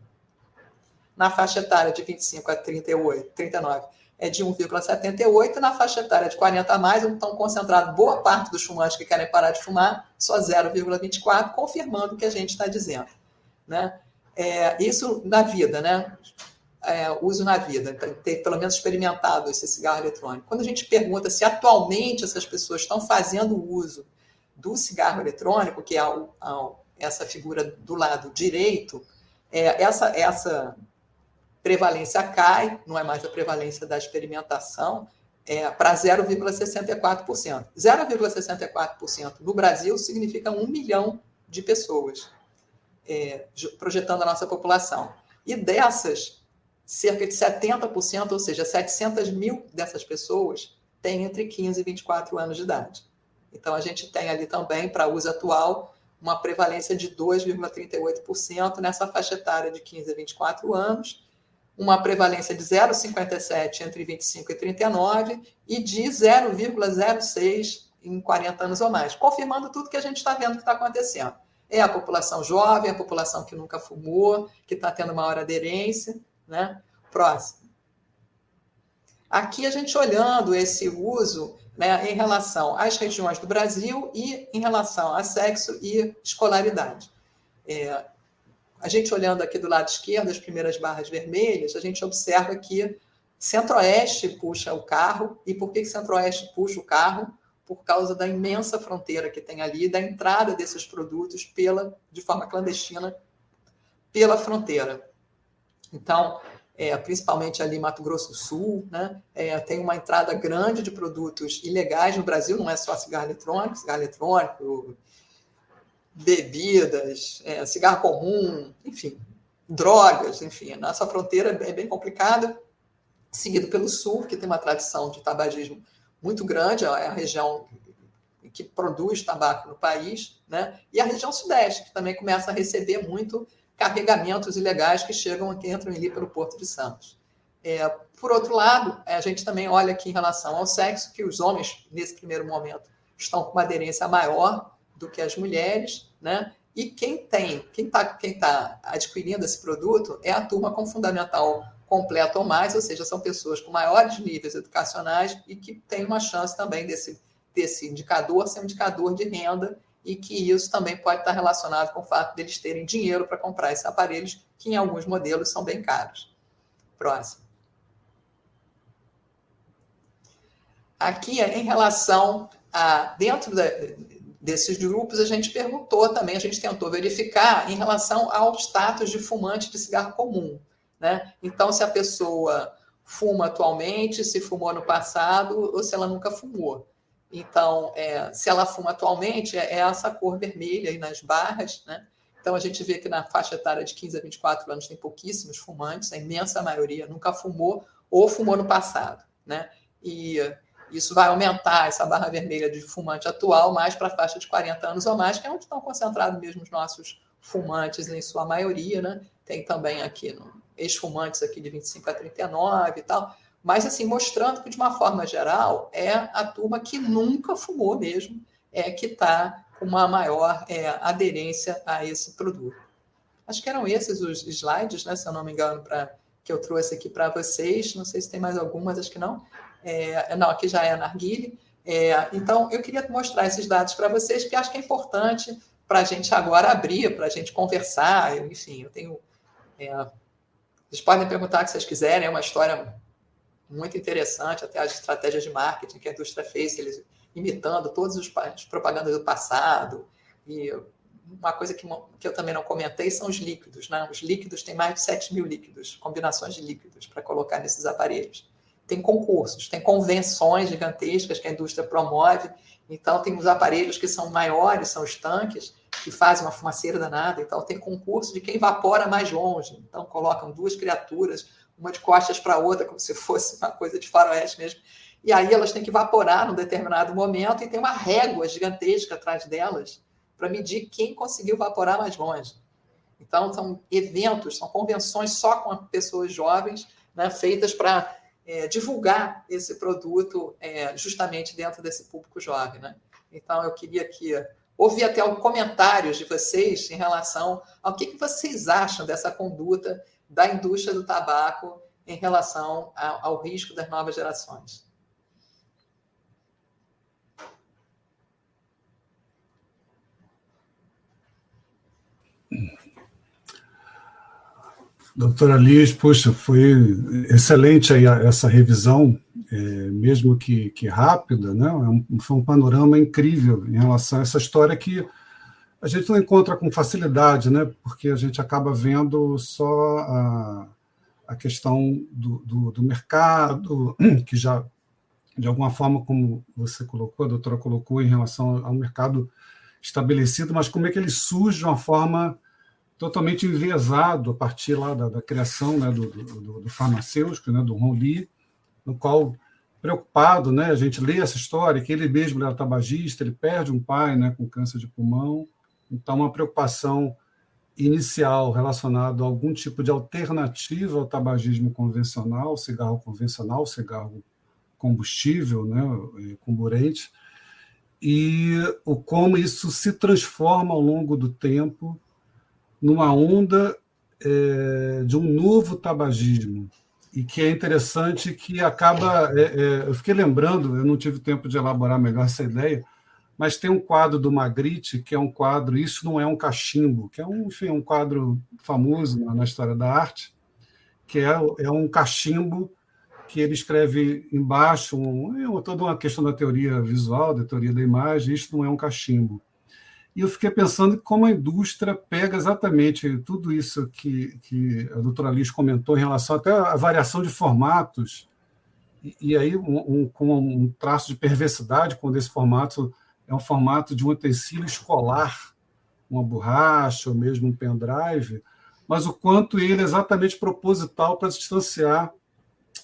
Na faixa etária de 25 a 39, é de 1,78%, na faixa etária de 40 a mais, onde estão concentrados boa parte dos fumantes que querem parar de fumar, só 0,24%, confirmando o que a gente está dizendo. Né? Isso na vida, né? Uso na vida, ter pelo menos experimentado esse cigarro eletrônico. Quando a gente pergunta se atualmente essas pessoas estão fazendo uso do cigarro eletrônico, que é essa figura do lado direito, essa prevalência cai, não é mais a prevalência da experimentação, para 0,64%. 0,64% no Brasil significa 1 milhão de pessoas, projetando a nossa população. E dessas, cerca de 70%, ou seja, 700 mil dessas pessoas têm entre 15 e 24 anos de idade. Então, a gente tem ali também, para uso atual, uma prevalência de 2,38% nessa faixa etária de 15 a 24 anos, uma prevalência de 0,57 entre 25 e 39 e de 0,06 em 40 anos ou mais, confirmando tudo que a gente está vendo que está acontecendo. É a população jovem, a população que nunca fumou, que está tendo maior aderência. Né? Próximo. Aqui a gente olhando esse uso, né, em relação às regiões do Brasil e em relação a sexo e escolaridade. A gente olhando aqui do lado esquerdo, as primeiras barras vermelhas, a gente observa que Centro-Oeste puxa o carro. E por que Centro-Oeste puxa o carro? Por causa da imensa fronteira que tem ali, da entrada desses produtos de forma clandestina pela fronteira. Então, principalmente ali em Mato Grosso do Sul, né, tem uma entrada grande de produtos ilegais no Brasil, não é só cigarro eletrônico, bebidas, cigarro comum, enfim, drogas, enfim. A nossa fronteira é bem complicada, seguido pelo Sul, que tem uma tradição de tabagismo muito grande, é a região que produz tabaco no país, né, e a região Sudeste, que também começa a receber muito carregamentos ilegais que entram ali pelo Porto de Santos. Por outro lado, a gente também olha aqui em relação ao sexo, que os homens, nesse primeiro momento, estão com uma aderência maior do que as mulheres, né? E quem tá adquirindo esse produto é a turma com fundamental completo ou mais, ou seja, são pessoas com maiores níveis educacionais e que têm uma chance também desse indicador ser um indicador de renda, e que isso também pode estar relacionado com o fato deles terem dinheiro para comprar esses aparelhos, que em alguns modelos são bem caros. Próximo. aqui, em relação a... Dentro desses grupos, a gente perguntou também, a gente tentou verificar em relação ao status de fumante de cigarro comum, né? Então, se a pessoa fuma atualmente, se fumou no passado, ou se ela nunca fumou. Então, se ela fuma atualmente, é essa cor vermelha aí nas barras, né? Então, a gente vê que na faixa etária de 15 a 24 anos tem pouquíssimos fumantes, a imensa maioria nunca fumou ou fumou no passado, né? E isso vai aumentar essa barra vermelha de fumante atual mais para a faixa de 40 anos ou mais, que é onde estão concentrados mesmo os nossos fumantes, em sua maioria, né? Tem também aqui ex-fumantes aqui de 25 a 39 e tal, mas assim, mostrando que, de uma forma geral, é a turma que nunca fumou mesmo, que está com uma maior aderência a esse produto. Acho que eram esses os slides, né, se eu não me engano, que eu trouxe aqui para vocês. Não sei se tem mais algumas, acho que não. Não, aqui já é a narguilé. Então, eu queria mostrar esses dados para vocês, porque acho que é importante para a gente agora abrir, para a gente conversar. Enfim, eu tenho... Vocês podem perguntar o que vocês quiserem, é uma história muito interessante, até as estratégias de marketing que a indústria fez, eles imitando todas as propagandas do passado. E uma coisa que eu também não comentei são os líquidos, né? Os líquidos, tem mais de 7 mil líquidos, combinações de líquidos para colocar nesses aparelhos. Tem concursos, tem convenções gigantescas que a indústria promove. Então, tem os aparelhos que são maiores, são os tanques, que fazem uma fumaceira danada. Então, tem concurso de quem evapora mais longe. Então, colocam duas criaturas, uma de costas para a outra, como se fosse uma coisa de faroeste mesmo. E aí elas têm que evaporar num determinado momento e tem uma régua gigantesca atrás delas para medir quem conseguiu evaporar mais longe. Então, são eventos, são convenções só com pessoas jovens, né, feitas para divulgar esse produto justamente dentro desse público jovem, né? Então, eu queria ouvir até alguns comentários de vocês em relação ao que vocês acham dessa conduta da indústria do tabaco em relação ao risco das novas gerações. Doutora Liz, poxa, foi excelente aí essa revisão, mesmo que rápida, né? Foi um panorama incrível em relação a essa história que a gente não encontra com facilidade, né? Porque a gente acaba vendo só a questão do mercado, que já, de alguma forma, como você colocou, a doutora colocou, em relação ao mercado estabelecido, mas como é que ele surge de uma forma totalmente enviesado a partir lá da criação, né, do farmacêutico, né, do Ron Lee, no qual, preocupado, né, a gente lê essa história, que ele mesmo era tabagista, ele perde um pai, né, com câncer de pulmão, então uma preocupação inicial relacionada a algum tipo de alternativa ao tabagismo convencional, cigarro combustível, né, comburente, e como isso se transforma ao longo do tempo numa onda de um novo tabagismo, e que é interessante que acaba... eu fiquei lembrando, eu não tive tempo de elaborar melhor essa ideia, mas tem um quadro do Magritte, que é um quadro, Isso Não É um Cachimbo, que é um quadro famoso na história da arte, que é um cachimbo que ele escreve embaixo, toda uma questão da teoria visual, da teoria da imagem, Isso Não É um Cachimbo. E eu fiquei pensando como a indústria pega exatamente tudo isso que a doutora Liz comentou em relação até à variação de formatos, e aí com um traço de perversidade, quando esse formato é um formato de um utensílio escolar, uma borracha ou mesmo um pendrive, mas o quanto ele é exatamente proposital para distanciar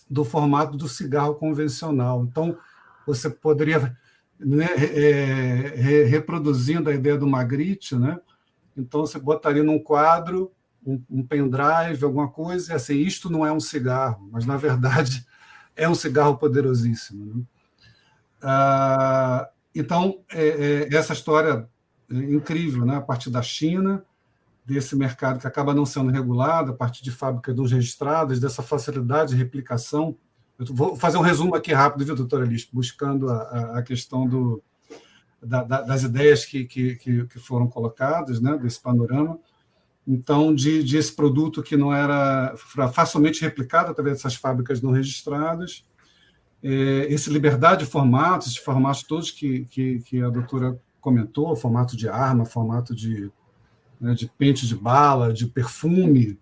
do formato do cigarro convencional. Então, você poderia... né, reproduzindo a ideia do Magritte, né? Então você botaria num quadro um pendrive, alguma coisa, e assim, isto não é um cigarro, mas na verdade é um cigarro poderosíssimo, né? Então, essa história incrível, né? A partir da China, desse mercado que acaba não sendo regulado, a partir de fábricas não registradas, dessa facilidade de replicação. Eu vou fazer um resumo aqui rápido, viu, doutora Liz, buscando a questão das ideias que foram colocadas, né, desse panorama. Então, de esse produto que não era facilmente replicado através dessas fábricas não registradas, esse liberdade de formatos, esses formatos todos que a doutora comentou, formato de arma, formato de pente de bala, de perfume,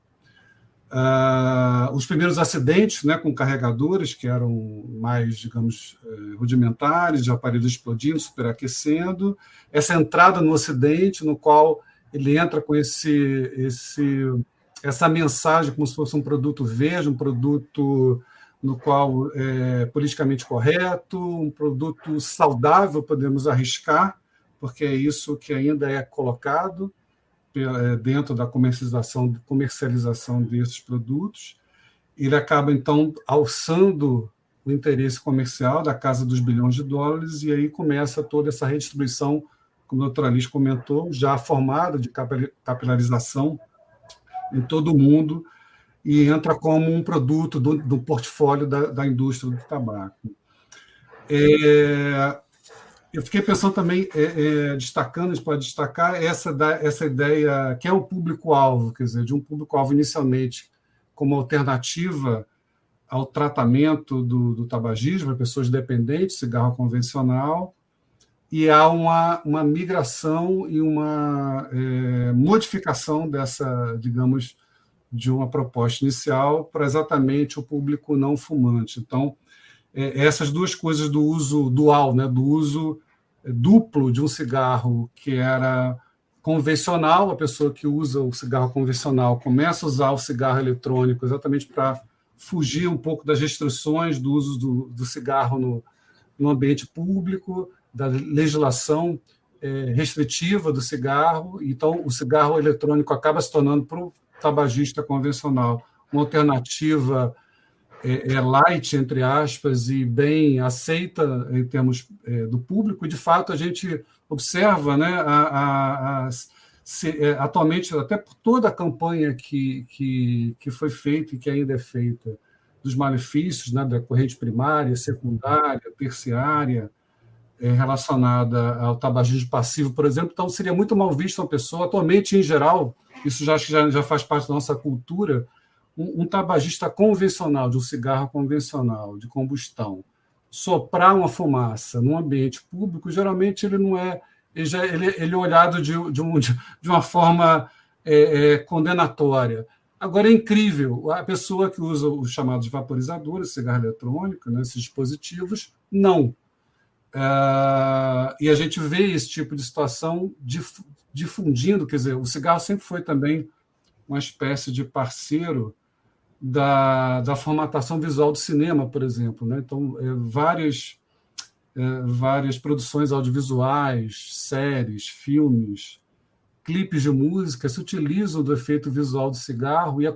os primeiros acidentes, né, com carregadores que eram mais, digamos, rudimentares, de aparelhos explodindo, superaquecendo, essa entrada no Ocidente, no qual ele entra com essa mensagem como se fosse um produto verde, um produto no qual é politicamente correto, um produto saudável, podemos arriscar, porque é isso que ainda é colocado dentro da comercialização desses produtos. Ele acaba, então, alçando o interesse comercial da casa dos bilhões de dólares, e aí começa toda essa redistribuição, como a doutora Liz comentou, já formada de capilarização em todo o mundo, e entra como um produto do portfólio da indústria do tabaco. Eu fiquei pensando também, destacando, a gente pode destacar essa ideia, que é o público-alvo, quer dizer, de um público-alvo inicialmente como alternativa ao tratamento do tabagismo, pessoas dependentes, cigarro convencional, e há uma migração e uma modificação dessa, digamos, de uma proposta inicial para exatamente o público não fumante. Então, essas duas coisas do uso dual, né, do uso duplo de um cigarro que era convencional, a pessoa que usa o cigarro convencional começa a usar o cigarro eletrônico exatamente para fugir um pouco das restrições do uso do cigarro no ambiente público, da legislação restritiva do cigarro. Então, o cigarro eletrônico acaba se tornando, para o tabagista convencional, uma alternativa light, entre aspas, e bem aceita em termos do público. E, de fato, a gente observa, né, atualmente, até por toda a campanha que foi feita e que ainda é feita, dos malefícios, né, da corrente primária, secundária, terciária, relacionada ao tabagismo passivo, por exemplo. Então, seria muito mal visto uma pessoa, atualmente, em geral, isso já faz parte da nossa cultura, um tabagista convencional, de um cigarro convencional, de combustão, soprar uma fumaça num ambiente público, geralmente ele não é, ele é olhado de uma forma condenatória. Agora, é incrível, a pessoa que usa os chamados vaporizadores, cigarro eletrônico, né, esses dispositivos, não. E a gente vê esse tipo de situação difundindo, quer dizer, o cigarro sempre foi também uma espécie de parceiro da formatação visual do cinema, por exemplo, né? Então, várias produções audiovisuais, séries, filmes, clipes de música se utilizam do efeito visual do cigarro, e é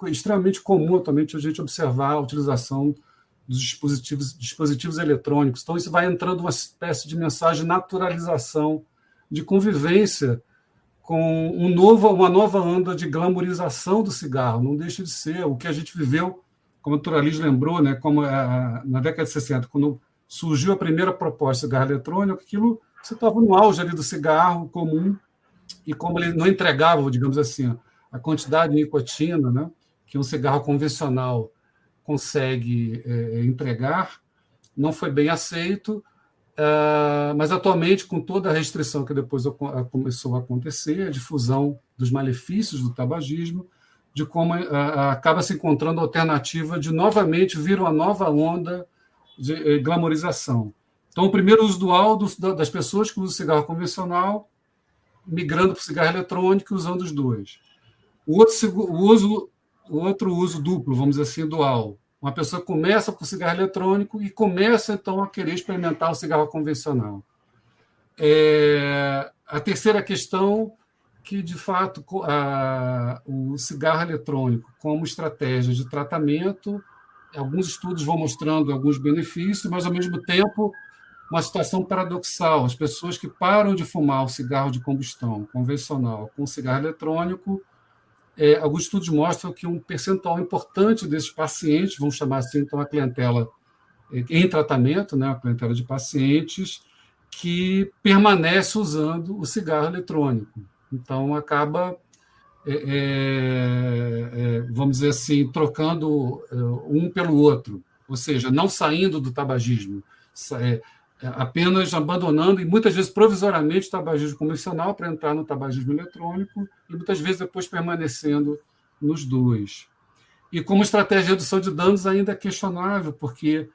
extremamente comum atualmente a gente observar a utilização dos dispositivos eletrônicos. Então, isso vai entrando uma espécie de mensagem de naturalização, de convivência com uma nova onda de glamourização do cigarro. Não deixa de ser o que a gente viveu, como a doutora Liz lembrou, né, como na década de 60, quando surgiu a primeira proposta de cigarro eletrônico, aquilo, você estava no auge ali do cigarro comum, e como ele não entregava, digamos assim, a quantidade de nicotina, né, que um cigarro convencional consegue entregar, não foi bem aceito, mas atualmente, com toda a restrição que depois começou a acontecer, a difusão dos malefícios do tabagismo, de como acaba se encontrando alternativa de novamente vir uma nova onda de glamorização. Então, o primeiro uso dual das pessoas que usam cigarro convencional, migrando para o cigarro eletrônico e usando os dois. O outro uso duplo, vamos dizer assim, dual. Uma pessoa começa com o cigarro eletrônico e começa, então, a querer experimentar o cigarro convencional. A terceira questão, que, de fato, o cigarro eletrônico, como estratégia de tratamento, alguns estudos vão mostrando alguns benefícios, mas, ao mesmo tempo, uma situação paradoxal. As pessoas que param de fumar o cigarro de combustão convencional com o cigarro eletrônico, alguns estudos mostram que um percentual importante desses pacientes, vamos chamar assim, então, a clientela em tratamento, né, a clientela de pacientes, que permanece usando o cigarro eletrônico. Então, acaba, vamos dizer assim, trocando um pelo outro. ou seja, não saindo do tabagismo, apenas abandonando e muitas vezes provisoriamente o tabagismo convencional para entrar no tabagismo eletrônico e muitas vezes depois permanecendo nos dois. E como estratégia de redução de danos ainda é questionável, porque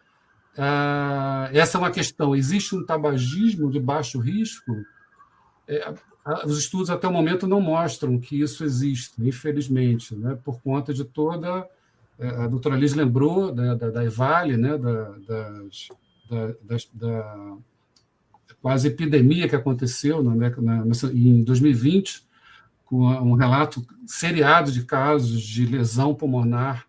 essa é uma questão. Existe um tabagismo de baixo risco? Os estudos até o momento não mostram que isso existe, infelizmente, né, por conta de toda... A doutora Liz lembrou da EVALI, né, da quase epidemia que aconteceu em 2020, com um relato seriado de casos de lesão pulmonar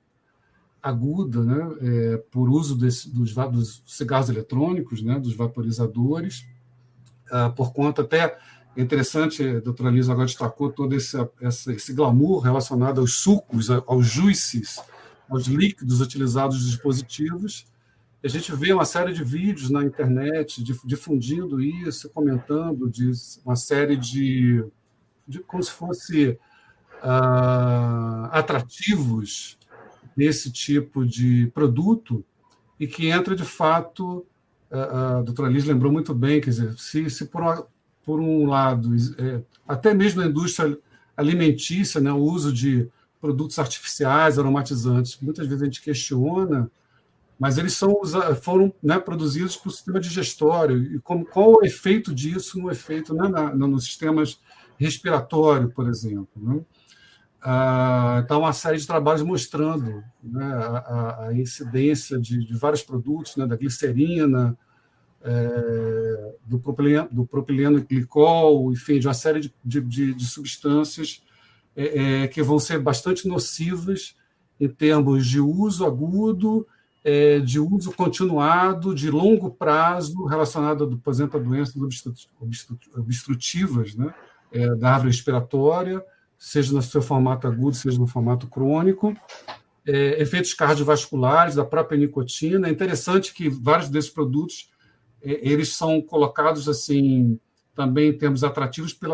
aguda, né, por uso dos cigarros eletrônicos, né, dos vaporizadores, por conta até... Interessante, a doutora Lisa agora destacou todo esse glamour relacionado aos sucos, aos juices, aos líquidos utilizados nos dispositivos. A gente vê uma série de vídeos na internet difundindo isso, comentando de uma série de como se fosse atrativos desse tipo de produto e que entra, de fato, a doutora Liz lembrou muito bem, quer dizer, se por um lado, até mesmo na indústria alimentícia, né, o uso de produtos artificiais, aromatizantes, muitas vezes a gente questiona, mas eles foram, né, produzidos por sistema digestório, e qual o efeito disso nos sistemas respiratórios, por exemplo, né? Então, uma série de trabalhos mostrando, né, a incidência de vários produtos, né, da glicerina, do propileno glicol, enfim, de uma série de substâncias que vão ser bastante nocivas em termos de uso agudo, de uso continuado, de longo prazo, relacionado, por exemplo, a doenças obstrutivas, né, da árvore respiratória, seja no seu formato agudo, seja no formato crônico, efeitos cardiovasculares da própria nicotina. É interessante que vários desses produtos eles são colocados assim também em termos atrativos pelo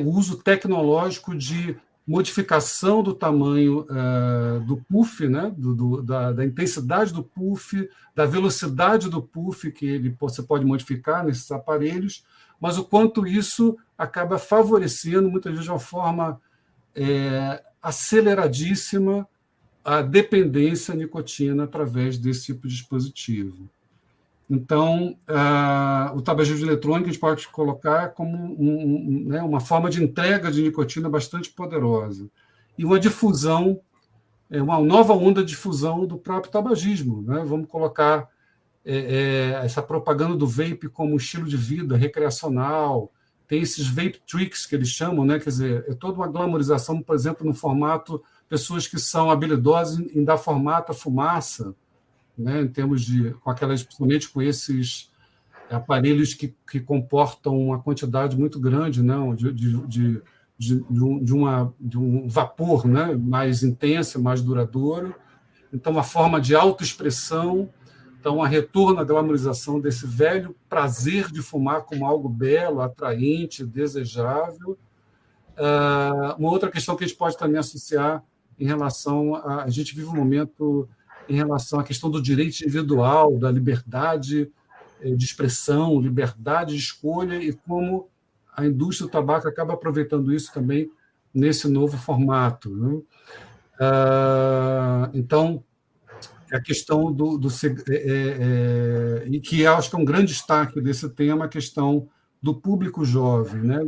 uso tecnológico de modificação do tamanho do puff, né? da intensidade do puff, da velocidade do puff que você pode modificar nesses aparelhos, mas o quanto isso acaba favorecendo, muitas vezes de uma forma aceleradíssima, a dependência à nicotina através desse tipo de dispositivo. Então, o tabagismo eletrônico a gente pode colocar como uma forma de entrega de nicotina bastante poderosa. E uma difusão, uma nova onda de difusão do próprio tabagismo, né? Vamos colocar essa propaganda do vape como estilo de vida recreacional, tem esses vape tricks que eles chamam, né? Quer dizer, é toda uma glamorização, por exemplo, no formato, pessoas que são habilidosas em dar formato à fumaça, né, em termos principalmente com esses aparelhos que comportam uma quantidade muito grande, né, de um vapor, né, mais intenso, mais duradouro. Então, uma forma de autoexpressão, então, a retorno à glamorização desse velho prazer de fumar como algo belo, atraente, desejável. Uma outra questão que a gente pode também associar em relação a gente vive um momento em relação à questão do direito individual, da liberdade de expressão, liberdade de escolha, e como a indústria do tabaco acaba aproveitando isso também nesse novo formato, né? Então, a questão e que acho que é um grande destaque desse tema, a questão do público jovem, né? A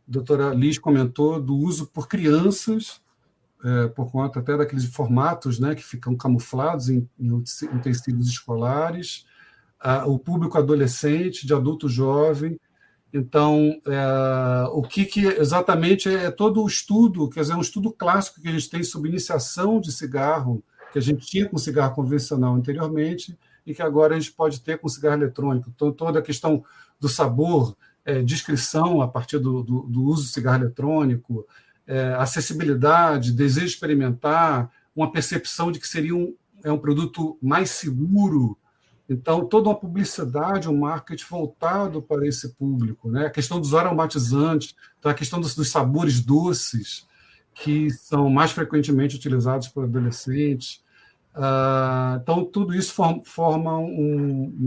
doutora Liz comentou do uso por crianças, por conta até daqueles formatos, né, que ficam camuflados em utensílios escolares, o público adolescente, de adulto jovem. Então, o que exatamente é todo o estudo, quer dizer, um estudo clássico que a gente tem sobre iniciação de cigarro, que a gente tinha com cigarro convencional anteriormente e que agora a gente pode ter com cigarro eletrônico. Então, toda a questão do sabor, descrição a partir do uso do cigarro eletrônico, acessibilidade, desejo de experimentar, uma percepção de que seria um produto mais seguro. Então, toda uma publicidade, um marketing voltado para esse público, né? A questão dos aromatizantes, então a questão dos sabores doces. que são mais frequentemente utilizados por adolescentes. Então, tudo isso forma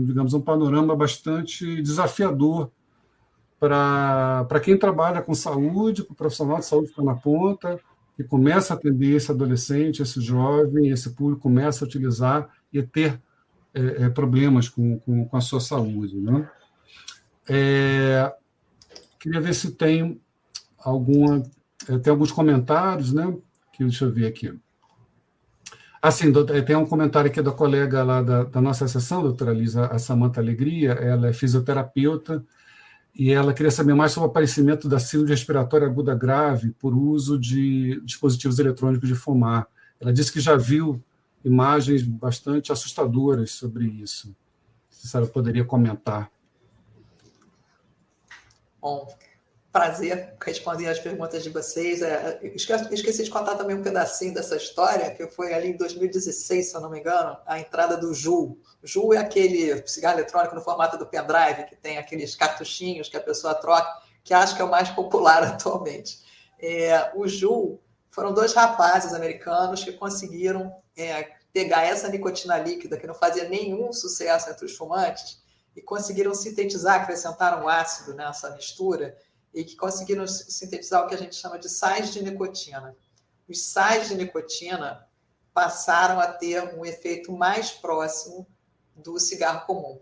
digamos, um panorama bastante desafiador para quem trabalha com saúde, para o profissional de saúde que está na ponta, que começa a atender esse adolescente, esse jovem, esse público começa a utilizar e ter problemas com a sua saúde. Né? Queria ver se tem tem alguns comentários, né? Deixa eu ver aqui. Assim, tem um comentário aqui da colega lá da nossa sessão, doutora Lisa, a Samanta Alegria, ela é fisioterapeuta, e ela queria saber mais sobre o aparecimento da síndrome respiratória aguda grave por uso de dispositivos eletrônicos de fumar. Ela disse que já viu imagens bastante assustadoras sobre isso. Se a senhora poderia comentar. Bom, prazer responder as perguntas de vocês. Esqueci de contar também um pedacinho dessa história, que foi ali em 2016, se eu não me engano, a entrada do Juul. O Juul é aquele cigarro eletrônico no formato do pendrive, que tem aqueles cartuchinhos que a pessoa troca, que acho que é o mais popular atualmente. O Juul foram 2 rapazes americanos que conseguiram pegar essa nicotina líquida, que não fazia nenhum sucesso entre os fumantes, e conseguiram sintetizar, acrescentar um ácido nessa mistura, e que conseguiram sintetizar o que a gente chama de sais de nicotina. Os sais de nicotina passaram a ter um efeito mais próximo do cigarro comum.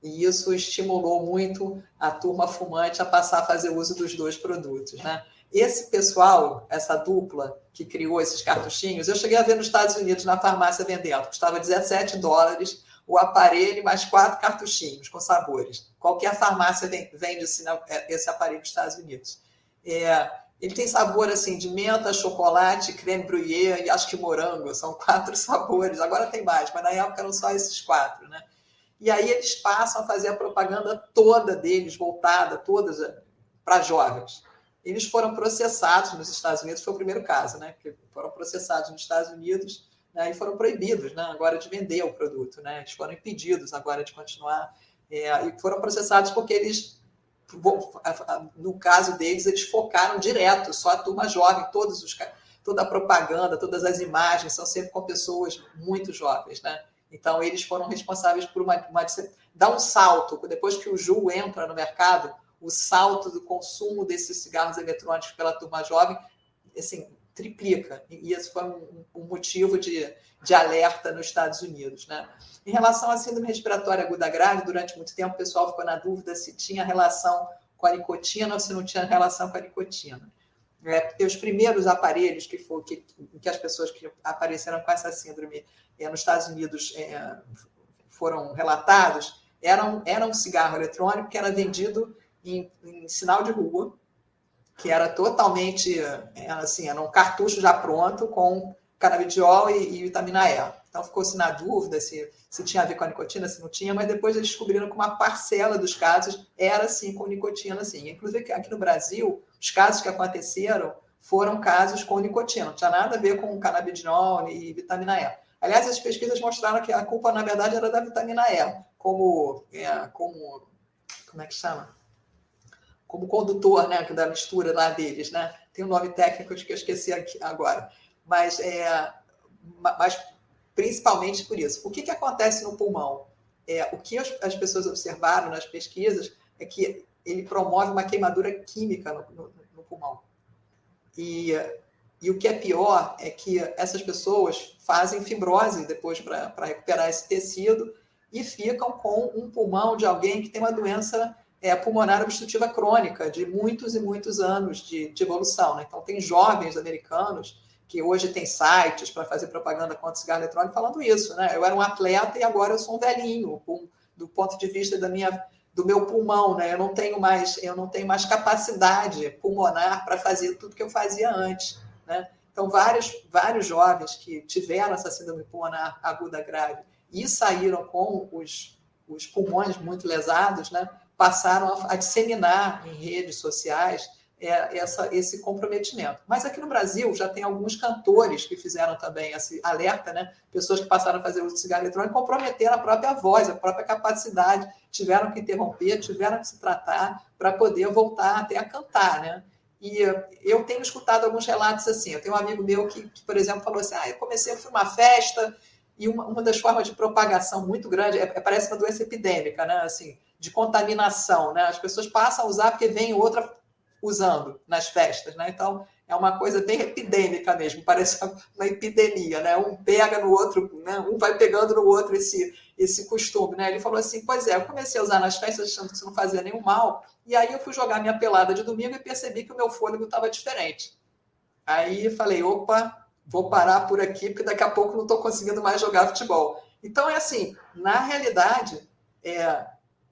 E isso estimulou muito a turma fumante a passar a fazer uso dos 2 produtos. Né? Esse pessoal, essa dupla que criou esses cartuchinhos, eu cheguei a ver nos Estados Unidos, na farmácia vendendo, custava $17 o aparelho mais 4 cartuchinhos com sabores. Qualquer farmácia vende esse aparelho nos Estados Unidos. Ele tem sabor assim, de menta, chocolate, creme brulee e acho que morango. São 4 sabores. Agora tem mais, mas na época eram só esses 4. Né? E aí eles passam a fazer a propaganda toda deles, voltada, todas para jovens. Eles foram processados nos Estados Unidos, foi o primeiro caso, né? Que foram processados nos Estados Unidos, né? E foram proibidos, né? Agora de vender o produto, né? Eles foram impedidos agora de continuar. E foram processados porque eles, no caso deles, eles focaram direto, só a turma jovem, toda a propaganda, todas as imagens são sempre com pessoas muito jovens, né? Então, eles foram responsáveis por dar um salto. Depois que o Juul entra no mercado, o salto do consumo desses cigarros eletrônicos pela turma jovem, assim, triplica. E esse foi um motivo de alerta nos Estados Unidos. Né? Em relação à síndrome respiratória aguda grave, durante muito tempo o pessoal ficou na dúvida se tinha relação com a nicotina ou se não tinha relação com a nicotina. Porque os primeiros aparelhos que as pessoas que apareceram com essa síndrome nos Estados Unidos foram relatados, era um cigarro eletrônico que era vendido em sinal de rua, que era totalmente, era um cartucho já pronto com canabidiol e vitamina E. Então ficou-se na dúvida se tinha a ver com a nicotina, se não tinha, mas depois eles descobriram que uma parcela dos casos era sim com nicotina, sim. Inclusive aqui no Brasil, os casos que aconteceram foram casos com nicotina, não tinha nada a ver com canabidiol e vitamina E. Aliás, as pesquisas mostraram que a culpa, na verdade, era da vitamina E, como é que chama? Como condutor, né, da mistura lá deles, né? Tem um nome técnico que eu esqueci aqui agora. Mas principalmente por isso. O que acontece no pulmão? O que as pessoas observaram nas pesquisas é que ele promove uma queimadura química no pulmão. E o que é pior é que essas pessoas fazem fibrose depois para recuperar esse tecido e ficam com um pulmão de alguém que tem uma doença pulmonar obstrutiva crônica de muitos e muitos anos de evolução. Né? Então, tem jovens americanos que hoje têm sites para fazer propaganda contra o cigarro eletrônico falando isso. Né? Eu era um atleta e agora eu sou um velhinho, do ponto de vista do meu pulmão. Né? Eu não tenho mais capacidade pulmonar para fazer tudo que eu fazia antes. Né? Então, vários jovens que tiveram essa síndrome pulmonar aguda grave e saíram com os pulmões muito lesados, né? Passaram a disseminar em redes sociais esse comprometimento. Mas aqui no Brasil já tem alguns cantores que fizeram também esse alerta, né? Pessoas que passaram a fazer uso de cigarro eletrônico comprometeram a própria voz, a própria capacidade, tiveram que interromper, tiveram que se tratar para poder voltar até a cantar, né? E eu tenho escutado alguns relatos assim. Eu tenho um amigo meu que por exemplo, falou assim, eu comecei a uma festa e uma das formas de propagação muito grande parece uma doença epidêmica, né? Assim, de contaminação, né? As pessoas passam a usar porque vem outra usando nas festas, né? Então, é uma coisa bem epidêmica mesmo, parece uma epidemia, né? Um pega no outro, né? Um vai pegando no outro esse costume, né? Ele falou assim, pois é, eu comecei a usar nas festas achando que isso não fazia nenhum mal, e aí eu fui jogar minha pelada de domingo e percebi que o meu fôlego estava diferente. Aí falei, opa, vou parar por aqui, porque daqui a pouco não estou conseguindo mais jogar futebol. Então, é assim, na realidade,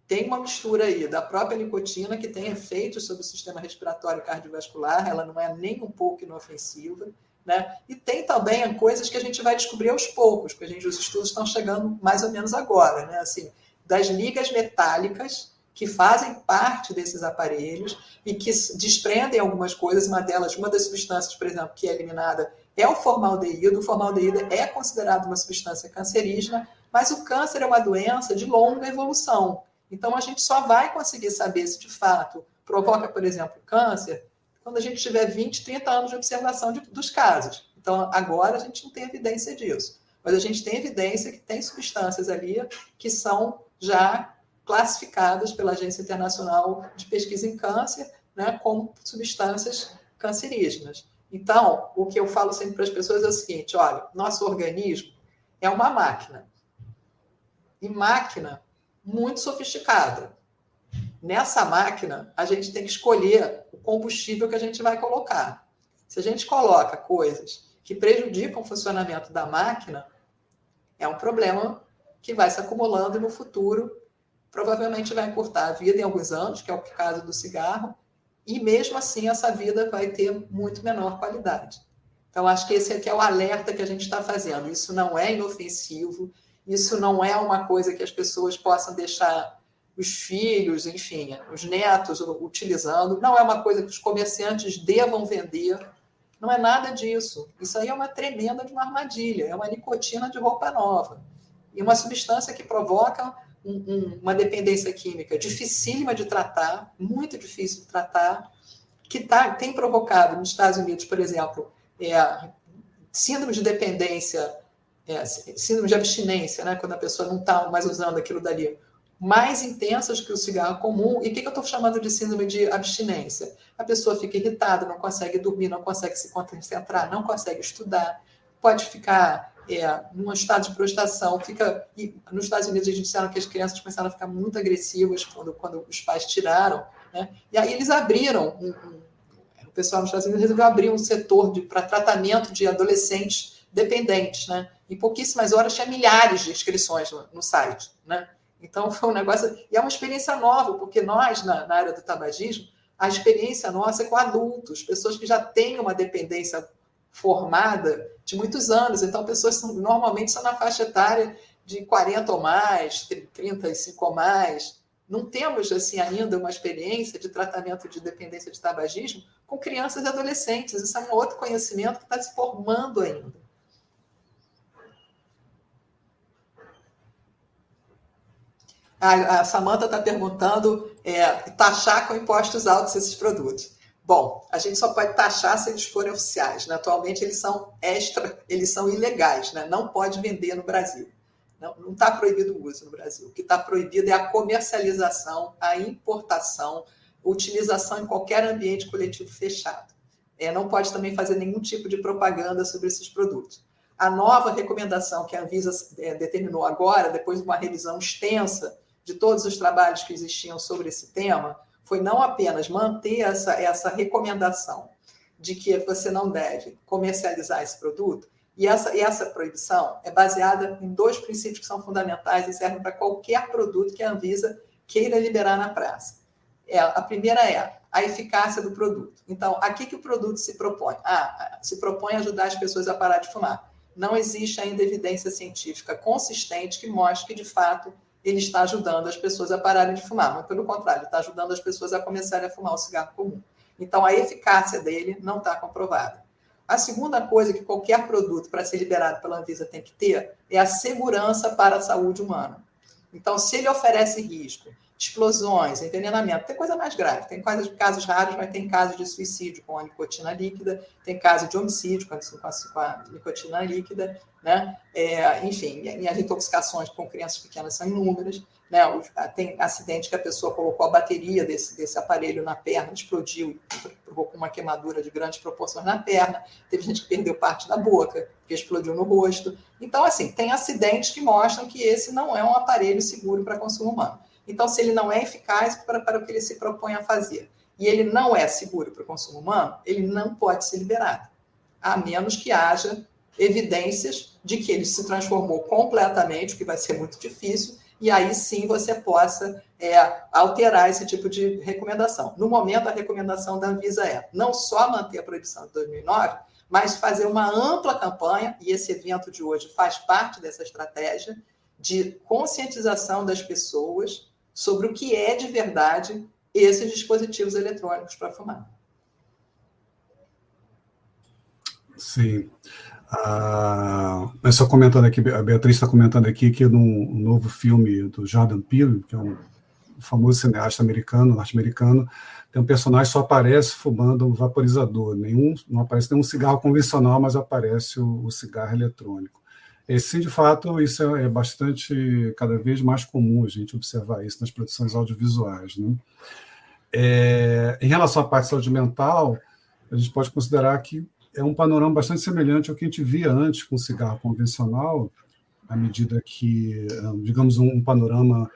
tem uma mistura aí da própria nicotina que tem efeitos sobre o sistema respiratório e cardiovascular, ela não é nem um pouco inofensiva, né? E tem também coisas que a gente vai descobrir aos poucos, porque os estudos estão chegando mais ou menos agora, né? Assim, das ligas metálicas que fazem parte desses aparelhos e que desprendem algumas coisas, uma das substâncias, por exemplo, que é eliminada é o formaldeído. O formaldeído é considerado uma substância cancerígena, mas o câncer é uma doença de longa evolução. Então, a gente só vai conseguir saber se de fato provoca, por exemplo, câncer quando a gente tiver 20, 30 anos de observação dos casos. Então, agora a gente não tem evidência disso. Mas a gente tem evidência que tem substâncias ali que são já classificadas pela Agência Internacional de Pesquisa em Câncer, né, como substâncias cancerígenas. Então, o que eu falo sempre para as pessoas é o seguinte, olha, nosso organismo é uma máquina. E máquina muito sofisticada. Nessa máquina, a gente tem que escolher o combustível que a gente vai colocar. Se a gente coloca coisas que prejudicam o funcionamento da máquina, é um problema que vai se acumulando e no futuro provavelmente vai encurtar a vida em alguns anos, que é o caso do cigarro, e mesmo assim essa vida vai ter muito menor qualidade. Então, acho que esse aqui é o alerta que a gente está fazendo. Isso não é inofensivo, isso não é uma coisa que as pessoas possam deixar os filhos, enfim, os netos utilizando. Não é uma coisa que os comerciantes devam vender. Não é nada disso. Isso aí é uma tremenda de uma armadilha. É uma nicotina de roupa nova. E uma substância que provoca uma dependência química dificílima de tratar, muito difícil de tratar, que tem provocado nos Estados Unidos, por exemplo, síndrome de dependência, síndrome de abstinência, né, quando a pessoa não está mais usando aquilo dali, mais intensas que o cigarro comum. E o que eu estou chamando de síndrome de abstinência? A pessoa fica irritada, não consegue dormir, não consegue se concentrar, não consegue estudar, pode ficar num estado de prostração. Nos Estados Unidos, eles disseram que as crianças começaram a ficar muito agressivas quando os pais tiraram, né? E aí eles abriram, o pessoal nos Estados Unidos resolveu abrir um setor para tratamento de adolescentes dependentes, né? Em pouquíssimas horas tinha milhares de inscrições no site, né? Então, foi um negócio... E é uma experiência nova, porque nós, na área do tabagismo, a experiência nossa é com adultos, pessoas que já têm uma dependência formada de muitos anos. Então, pessoas normalmente são na faixa etária de 40 ou mais, 35 ou mais. Não temos, assim, ainda uma experiência de tratamento de dependência de tabagismo com crianças e adolescentes. Isso é um outro conhecimento que está se formando ainda. A Samantha está perguntando taxar com impostos altos esses produtos. Bom, a gente só pode taxar se eles forem oficiais, né? Atualmente eles são ilegais, né? Não pode vender no Brasil. Não está proibido o uso no Brasil. O que está proibido é a comercialização, a importação, a utilização em qualquer ambiente coletivo fechado. Não pode também fazer nenhum tipo de propaganda sobre esses produtos. A nova recomendação que a Anvisa determinou agora, depois de uma revisão extensa de todos os trabalhos que existiam sobre esse tema, foi não apenas manter essa recomendação de que você não deve comercializar esse produto, e essa proibição é baseada em 2 princípios que são fundamentais e servem para qualquer produto que a Anvisa queira liberar na praça. A primeira é a eficácia do produto. Então, a que o produto se propõe? Se propõe a ajudar as pessoas a parar de fumar. Não existe ainda evidência científica consistente que mostre que, de fato, ele está ajudando as pessoas a pararem de fumar, mas, pelo contrário, ele está ajudando as pessoas a começarem a fumar o cigarro comum. Então, a eficácia dele não está comprovada. A segunda coisa que qualquer produto, para ser liberado pela Anvisa, tem que ter é a segurança para a saúde humana. Então, se ele oferece risco, explosões, envenenamento, tem coisa mais grave. Tem casos raros, mas tem casos de suicídio com a nicotina líquida, tem caso de homicídio com a nicotina líquida, né? Enfim, e as intoxicações com crianças pequenas são inúmeras. Né? Tem acidente que a pessoa colocou a bateria desse aparelho na perna, explodiu e provocou uma queimadura de grandes proporções na perna. Teve gente que perdeu parte da boca, que explodiu no rosto. Então, assim, tem acidentes que mostram que esse não é um aparelho seguro para consumo humano. Então, se ele não é eficaz para o que ele se propõe a fazer, e ele não é seguro para o consumo humano, ele não pode ser liberado, a menos que haja evidências de que ele se transformou completamente, o que vai ser muito difícil, e aí sim você possa alterar esse tipo de recomendação. No momento, a recomendação da Anvisa é não só manter a proibição de 2009, mas fazer uma ampla campanha, e esse evento de hoje faz parte dessa estratégia, de conscientização das pessoas sobre o que é de verdade esses dispositivos eletrônicos para fumar. Sim. Só comentando aqui, a Beatriz está comentando aqui que no novo filme do Jordan Peele, que é um famoso cineasta americano, norte-americano, tem um personagem que só aparece fumando um vaporizador. Não aparece nenhum cigarro convencional, mas aparece o cigarro eletrônico. Sim, de fato, isso é bastante, cada vez mais comum a gente observar isso nas produções audiovisuais, né? Em relação à parte de saúde mental, a gente pode considerar que é um panorama bastante semelhante ao que a gente via antes com o cigarro convencional, à medida que, digamos, um panorama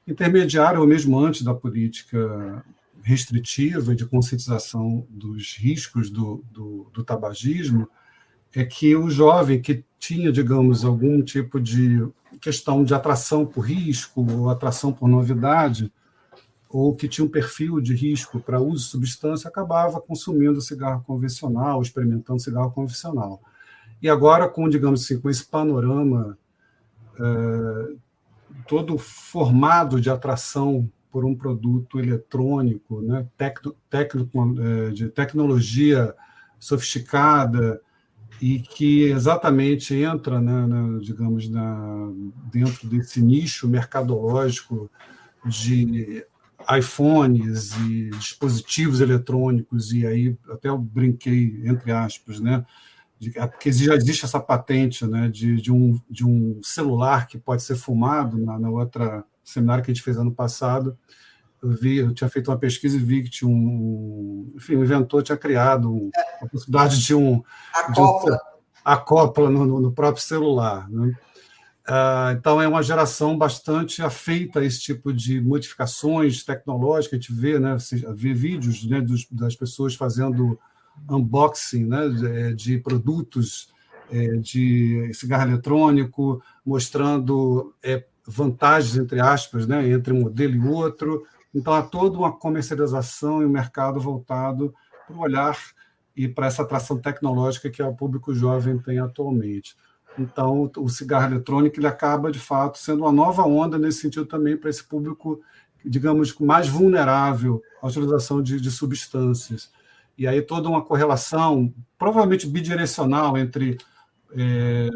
intermediário, ou mesmo antes da política restritiva e de conscientização dos riscos do tabagismo, é que o jovem que tinha, digamos, algum tipo de questão de atração por risco ou atração por novidade, ou que tinha um perfil de risco para uso de substância, acabava consumindo cigarro convencional, experimentando cigarro convencional. E agora, digamos assim, com esse panorama todo formado de atração por um produto eletrônico, né, de tecnologia sofisticada, e que exatamente entra, né, digamos, dentro desse nicho mercadológico de iPhones e dispositivos eletrônicos, e aí até eu brinquei, entre aspas, né, porque já existe essa patente, né, de um celular que pode ser fumado. Na outra seminário que a gente fez ano passado, eu tinha feito uma pesquisa e vi que tinha um inventor tinha criado a possibilidade de acopla no próprio celular, né? Então, é uma geração bastante afeita a esse tipo de modificações tecnológicas. A gente vê, né, vê vídeos, né, das pessoas fazendo unboxing, né, de produtos de cigarro eletrônico, mostrando vantagens, entre aspas, né, entre um modelo e outro. Então, há toda uma comercialização e um mercado voltado para o olhar e para essa atração tecnológica que o público jovem tem atualmente. Então, o cigarro eletrônico ele acaba, de fato, sendo uma nova onda nesse sentido também para esse público, digamos, mais vulnerável à utilização de substâncias. E aí toda uma correlação, provavelmente bidirecional, entre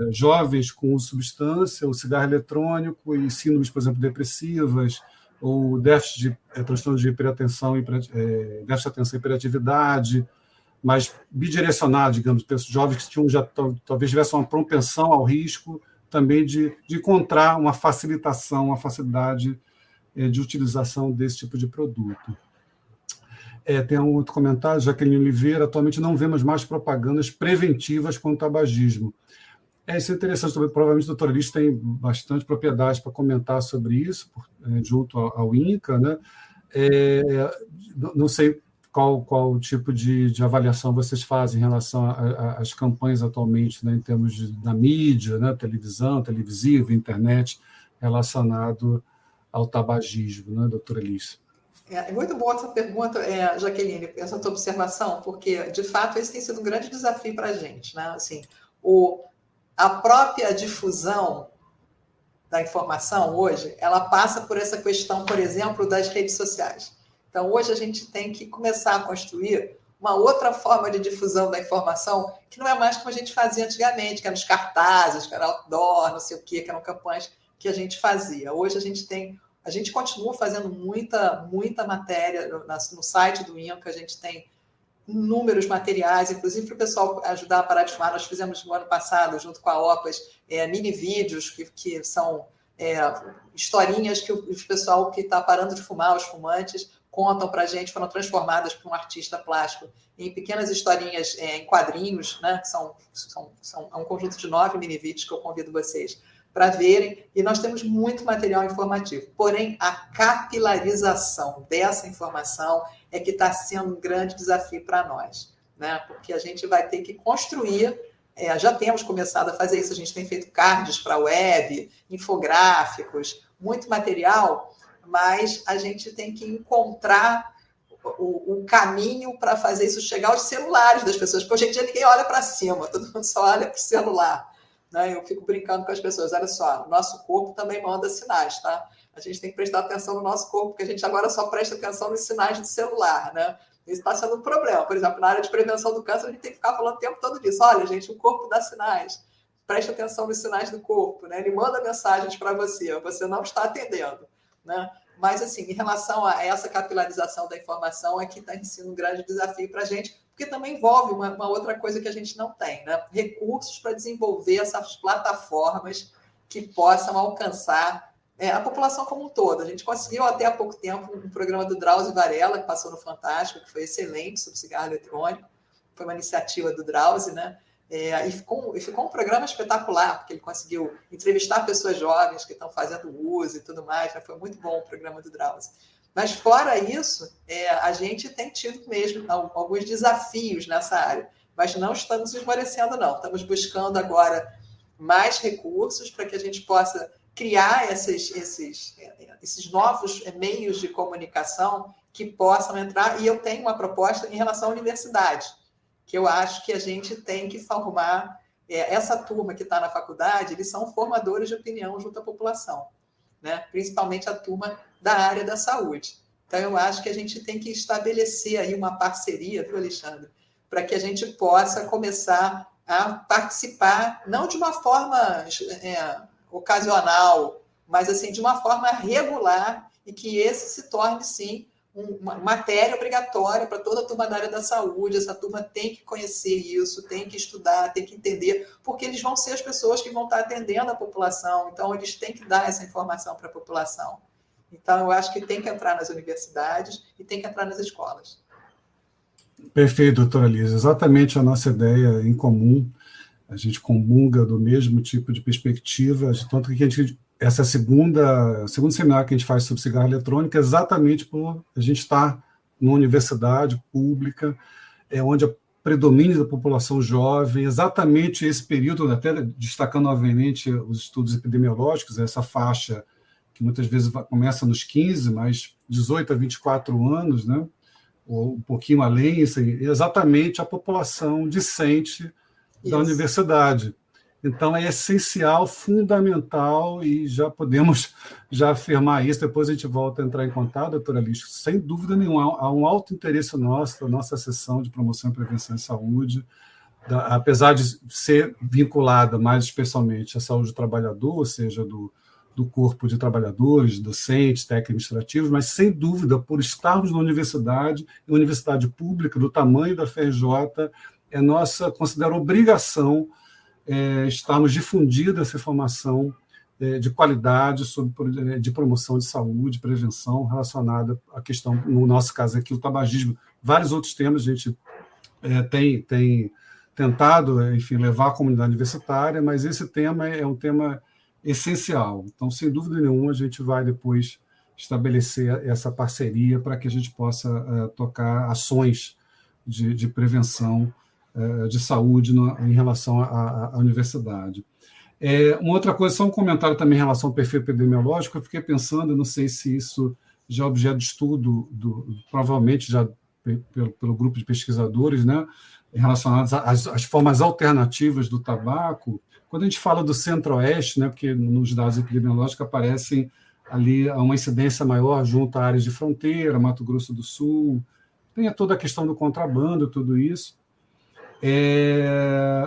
jovens com substância, o cigarro eletrônico e síndromes, por exemplo, depressivas, ou déficit de transtorno de hiperatenção, déficit de atenção e hiperatividade, mas bidirecionado, digamos, jovens que tinham talvez tivessem uma propensão ao risco também de encontrar uma facilitação, uma facilidade de utilização desse tipo de produto. Tem um outro comentário, Jaqueline Oliveira: atualmente não vemos mais propagandas preventivas contra o tabagismo. Isso é interessante, provavelmente o doutor Elis tem bastante propriedade para comentar sobre isso, junto ao INCA, né? Não sei qual tipo de avaliação vocês fazem em relação às campanhas atualmente, né, em termos da mídia, né, televisão, televisiva, internet, relacionado ao tabagismo, né, doutora Elis? É muito boa essa pergunta, Jaqueline, essa tua observação, porque, de fato, esse tem sido um grande desafio para a gente, né? Assim, a própria difusão da informação hoje, ela passa por essa questão, por exemplo, das redes sociais. Então, hoje a gente tem que começar a construir uma outra forma de difusão da informação, que não é mais como a gente fazia antigamente, que eram os cartazes, que era outdoor, não sei o quê, que eram campanhas que a gente fazia. Hoje a gente continua fazendo muita matéria no site do INCA, a gente tem inúmeros materiais, inclusive para o pessoal ajudar a parar de fumar. Nós fizemos no ano passado, junto com a OPAS, mini vídeos que são historinhas que o pessoal que está parando de fumar, os fumantes, contam para a gente, foram transformadas por um artista plástico em pequenas historinhas em quadrinhos, né? É um conjunto de 9 mini vídeos que eu convido vocês para verem, e nós temos muito material informativo. Porém, a capilarização dessa informação é que está sendo um grande desafio para nós, né? Porque a gente vai ter que construir, já temos começado a fazer isso, a gente tem feito cards para a web, infográficos, muito material, mas a gente tem que encontrar o caminho para fazer isso chegar aos celulares das pessoas, porque hoje em dia ninguém olha para cima, todo mundo só olha para o celular. Né? Eu fico brincando com as pessoas, olha só, o nosso corpo também manda sinais, tá? A gente tem que prestar atenção no nosso corpo, porque a gente agora só presta atenção nos sinais do celular, né? Isso está sendo um problema. Por exemplo, na área de prevenção do câncer, a gente tem que ficar falando o tempo todo disso. Olha, gente, o corpo dá sinais. Preste atenção nos sinais do corpo, né? Ele manda mensagens para você, você não está atendendo, né? Mas, assim, em relação a essa capilarização da informação, é que está sendo um grande desafio para a gente, porque também envolve uma outra coisa que a gente não tem, né? Recursos para desenvolver essas plataformas que possam alcançar a população como um todo. A gente conseguiu, até há pouco tempo, um programa do Drauzio Varela, que passou no Fantástico, que foi excelente, sobre cigarro eletrônico. Foi uma iniciativa do Drauzio, né? E ficou um programa espetacular, porque ele conseguiu entrevistar pessoas jovens que estão fazendo uso e tudo mais, né? Foi muito bom o programa do Drauzio. Mas, fora isso, a gente tem tido mesmo alguns desafios nessa área, mas não estamos esmorecendo, não. Estamos buscando agora mais recursos para que a gente possa criar esses novos meios de comunicação que possam entrar. E eu tenho uma proposta em relação à universidade, que eu acho que a gente tem que formar essa turma que está na faculdade, eles são formadores de opinião junto à população, né? Principalmente a turma da área da saúde. Então, eu acho que a gente tem que estabelecer aí uma parceria, viu, Alexandre, para que a gente possa começar a participar, não de uma forma ocasional, mas assim, de uma forma regular, e que esse se torne, sim, uma matéria obrigatória para toda a turma da área da saúde. Essa turma tem que conhecer isso, tem que estudar, tem que entender, porque eles vão ser as pessoas que vão estar atendendo a população, então eles têm que dar essa informação para a população. Então, eu acho que tem que entrar nas universidades e tem que entrar nas escolas. Perfeito, doutora Lisa. Exatamente a nossa ideia em comum. A gente comunga do mesmo tipo de perspectiva, tanto que essa segundo seminário que a gente faz sobre cigarro eletrônico é exatamente por a gente estar numa universidade pública, onde a predomínio da população jovem, exatamente esse período, até destacando novamente os estudos epidemiológicos, essa faixa que muitas vezes começa nos 15, mas 18 a 24 anos, né? Ou um pouquinho além, exatamente a população discente da universidade. Então, é essencial, fundamental, e já podemos afirmar isso, depois a gente volta a entrar em contato, doutora Lixo, sem dúvida nenhuma, há um alto interesse nosso, da nossa seção de promoção e prevenção em saúde, apesar de ser vinculada mais especialmente à saúde do trabalhador, ou seja, do corpo de trabalhadores, docentes, técnicos administrativos, mas, sem dúvida, por estarmos na universidade pública, do tamanho da FRJ, é nossa, considero obrigação estarmos difundindo essa informação de qualidade de promoção de saúde, prevenção relacionada à questão, no nosso caso aqui, o tabagismo, vários outros temas a gente tem tentado, enfim, levar à comunidade universitária, mas esse tema é um tema essencial. Então, sem dúvida nenhuma, a gente vai depois estabelecer essa parceria para que a gente possa tocar ações de prevenção de saúde em relação à universidade. Uma outra coisa, só um comentário também em relação ao perfil epidemiológico, eu fiquei pensando, não sei se isso já é objeto de estudo, provavelmente já pelo grupo de pesquisadores, né, relacionados às formas alternativas do tabaco. Quando a gente fala do centro-oeste, né, porque nos dados epidemiológicos aparecem ali uma incidência maior junto a áreas de fronteira, Mato Grosso do Sul, tem toda a questão do contrabando, tudo isso.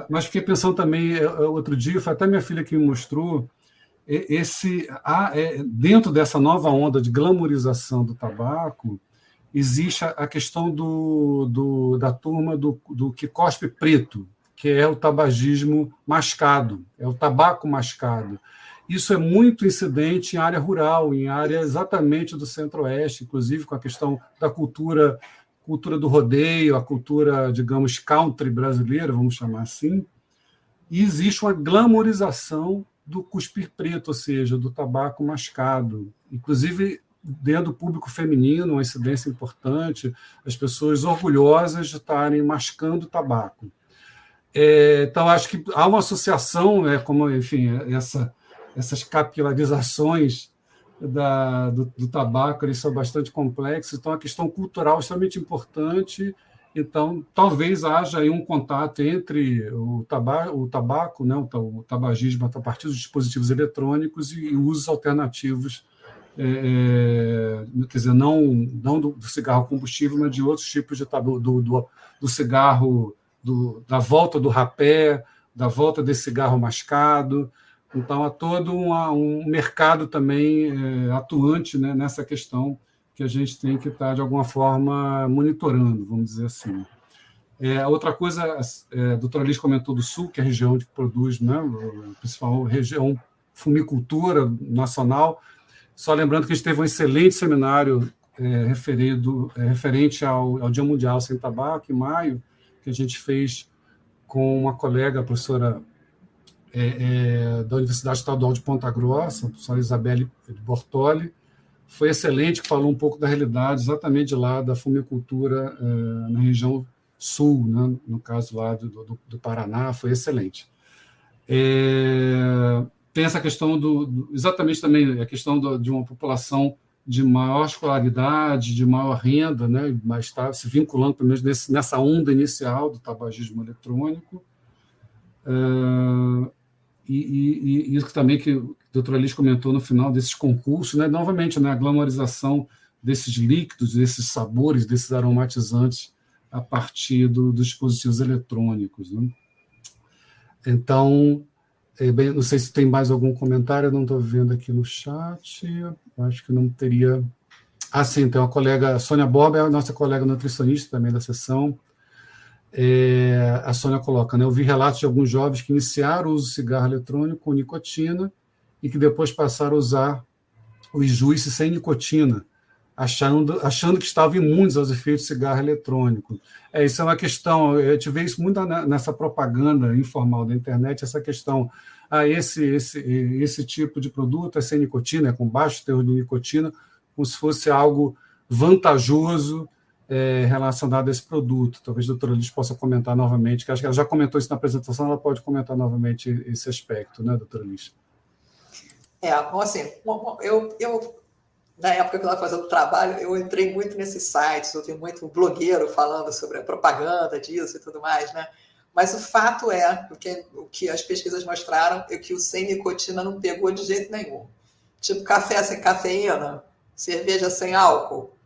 Mas fiquei pensando também, outro dia, foi até minha filha que me mostrou, dentro dessa nova onda de glamorização do tabaco, existe a questão da turma do que cospe preto, que é o tabagismo mascado, é o tabaco mascado. Isso é muito incidente em área rural, em área exatamente do Centro-Oeste, inclusive com a questão da cultura do rodeio, a cultura, digamos, country brasileira, vamos chamar assim, e existe uma glamorização do cuspir preto, ou seja, do tabaco mascado. Inclusive, dentro do público feminino, uma incidência importante, as pessoas orgulhosas de estarem mascando tabaco. Então, acho que há uma associação, como, enfim, essas capilarizações do tabaco, eles são bastante complexos, então a questão cultural é extremamente importante. Então, talvez haja aí um contato entre o tabaco, né, o tabagismo a partir dos dispositivos eletrônicos e usos alternativos, quer dizer, não do cigarro combustível, mas de outros tipos de tabaco, do cigarro, da volta do rapé, da volta desse cigarro mascado. Então, há todo um mercado também atuante, né, nessa questão que a gente tem que estar, de alguma forma, monitorando, vamos dizer assim. Outra coisa, a doutora Liz comentou do Sul, que é a região que produz, né, a principal região fumicultura nacional. Só lembrando que a gente teve um excelente seminário referente ao Dia Mundial Sem Tabaco, em maio, que a gente fez com uma colega, a professora da Universidade Estadual de Ponta Grossa, a professora Isabelle Bortoli. Foi excelente, que falou um pouco da realidade exatamente lá da fumicultura na região sul, né? No caso lá do Paraná, foi excelente. Tem essa questão exatamente também a questão de uma população de maior escolaridade, de maior renda, né? Mas está se vinculando, pelo menos, nessa onda inicial do tabagismo eletrônico. E isso também que a doutora Liz comentou no final desses concursos, né? Novamente, né? A glamorização desses líquidos, desses sabores, desses aromatizantes a partir dos dispositivos eletrônicos, né? Então, não sei se tem mais algum comentário, eu não estou vendo aqui no chat, acho que não teria. Sim, tem uma colega, a Sônia Borba, é a nossa colega nutricionista também da sessão. A Sônia coloca, né? Eu vi relatos de alguns jovens que iniciaram o uso de cigarro eletrônico com nicotina e que depois passaram a usar o juice sem nicotina, achando que estavam imunes aos efeitos do cigarro eletrônico. Isso é uma questão, a gente vê isso muito nessa propaganda informal da internet, essa questão, esse tipo de produto é sem nicotina, é com baixo teor de nicotina, como se fosse algo vantajoso relacionado a esse produto. Talvez a doutora Liz possa comentar novamente, que acho que ela já comentou isso na apresentação, ela pode comentar novamente esse aspecto, né, doutora Liz? Bom, assim, eu na época que eu estava fazendo trabalho, eu entrei muito nesses sites, eu vi muito blogueiro falando sobre a propaganda disso e tudo mais, né? Mas o fato o que as pesquisas mostraram é que o sem nicotina não pegou de jeito nenhum. Tipo, café sem cafeína, cerveja sem álcool,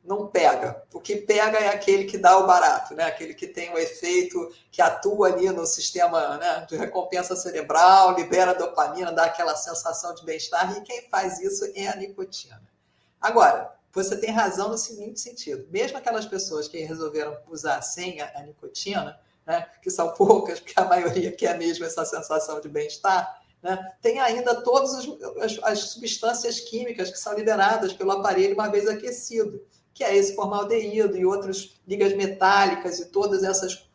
não pega. O que pega é aquele que dá o barato, né? Aquele que tem o efeito, que atua ali no sistema, né, de recompensa cerebral, libera dopamina, dá aquela sensação de bem-estar, e quem faz isso é a nicotina. Agora, você tem razão no seguinte sentido. Mesmo aquelas pessoas que resolveram usar sem a nicotina, né, que são poucas, porque a maioria quer mesmo essa sensação de bem-estar, né, tem ainda todas as substâncias químicas que são liberadas pelo aparelho uma vez aquecido, que é esse formaldeído e outras ligas metálicas e todas essas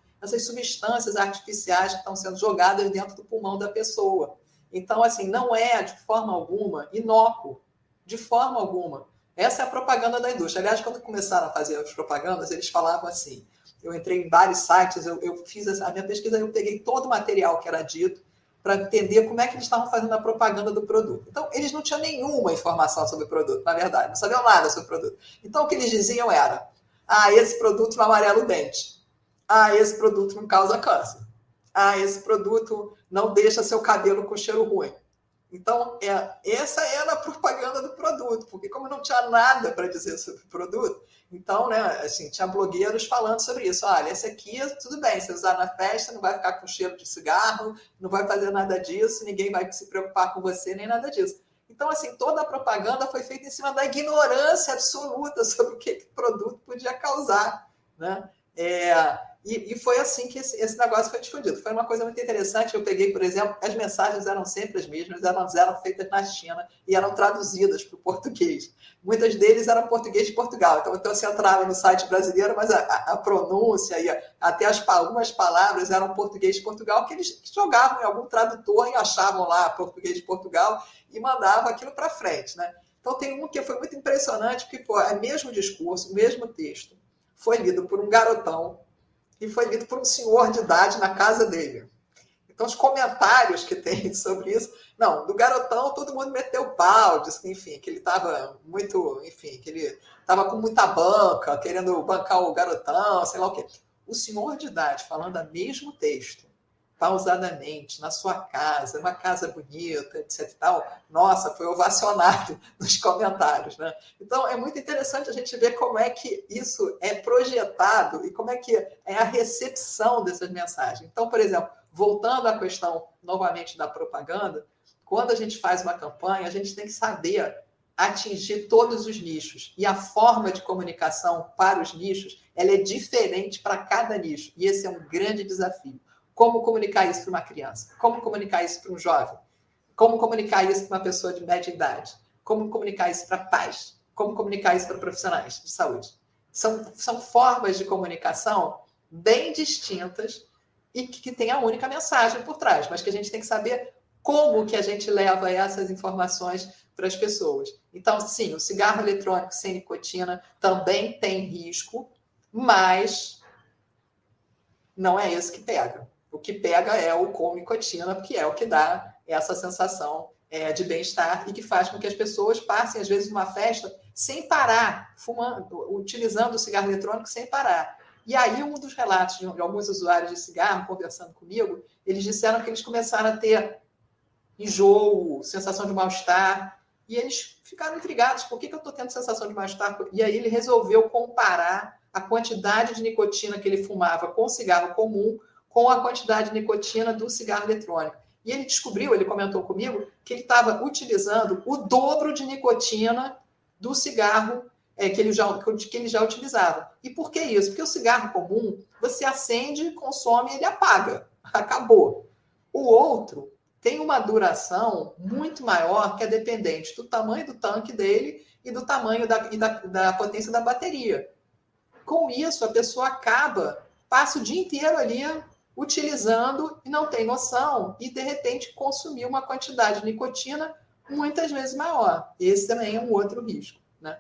substâncias artificiais que estão sendo jogadas dentro do pulmão da pessoa. Então, assim, não é de forma alguma inócuo, de forma alguma. Essa é a propaganda da indústria. Aliás, quando começaram a fazer as propagandas, eles falavam assim, eu entrei em vários sites, eu fiz a minha pesquisa, eu peguei todo o material que era dito para entender como é que eles estavam fazendo a propaganda do produto. Então, eles não tinham nenhuma informação sobre o produto, na verdade, não sabiam nada sobre o produto. Então, o que eles diziam era, esse produto não amarela o dente. Esse produto não causa câncer. Esse produto não deixa seu cabelo com cheiro ruim. Então, essa era a propaganda do produto, porque como não tinha nada para dizer sobre o produto, então, né, assim, tinha blogueiros falando sobre isso. Olha, esse aqui, tudo bem, você usar na festa, não vai ficar com cheiro de cigarro, não vai fazer nada disso, ninguém vai se preocupar com você, nem nada disso. Então, assim, toda a propaganda foi feita em cima da ignorância absoluta sobre o que o produto podia causar, né? E foi assim que esse negócio foi difundido. Foi uma coisa muito interessante. Eu peguei, por exemplo, as mensagens eram sempre as mesmas, elas eram feitas na China e eram traduzidas para o português. Muitas deles eram português de Portugal. Então você entrava no site brasileiro, mas a pronúncia e até algumas palavras eram português de Portugal, que eles jogavam em algum tradutor e achavam lá português de Portugal e mandavam aquilo para frente, né? Então tem um que foi muito impressionante, que foi o mesmo discurso, o mesmo texto, foi lido por um garotão e foi lido por um senhor de idade na casa dele. Então, os comentários que tem sobre isso... Não, do garotão todo mundo meteu pau, disse que, enfim, que ele estava muito... Enfim, que ele estava com muita banca, querendo bancar o garotão, sei lá o quê. O senhor de idade falando o mesmo texto, pausadamente, na sua casa, uma casa bonita, etc e tal, nossa, foi ovacionado nos comentários, né? Então, é muito interessante a gente ver como é que isso é projetado e como é que é a recepção dessas mensagens. Então, por exemplo, voltando à questão, novamente, da propaganda, quando a gente faz uma campanha, a gente tem que saber atingir todos os nichos. E a forma de comunicação para os nichos, ela é diferente para cada nicho. E esse é um grande desafio. Como comunicar isso para uma criança? Como comunicar isso para um jovem? Como comunicar isso para uma pessoa de média idade? Como comunicar isso para pais? Como comunicar isso para profissionais de saúde? São formas de comunicação bem distintas e que tem a única mensagem por trás, mas que a gente tem que saber como que a gente leva essas informações para as pessoas. Então, sim, o cigarro eletrônico sem nicotina também tem risco, mas não é isso que pega. O que pega é o com nicotina, porque é o que dá essa sensação de bem-estar e que faz com que as pessoas passem, às vezes, uma festa sem parar, fumando, utilizando o cigarro eletrônico sem parar. E aí, um dos relatos de alguns usuários de cigarro, conversando comigo, eles disseram que eles começaram a ter enjoo, sensação de mal-estar, e eles ficaram intrigados, por que eu estou tendo sensação de mal-estar? E aí ele resolveu comparar a quantidade de nicotina que ele fumava com o cigarro comum com a quantidade de nicotina do cigarro eletrônico. E ele descobriu, ele comentou comigo, que ele estava utilizando o dobro de nicotina do cigarro que ele já utilizava. E por que isso? Porque o cigarro comum, você acende, consome e ele apaga. Acabou. O outro tem uma duração muito maior, que é dependente do tamanho do tanque dele e do tamanho da potência da bateria. Com isso, a pessoa passa o dia inteiro ali utilizando e não tem noção e, de repente, consumiu uma quantidade de nicotina muitas vezes maior. Esse também é um outro risco, né?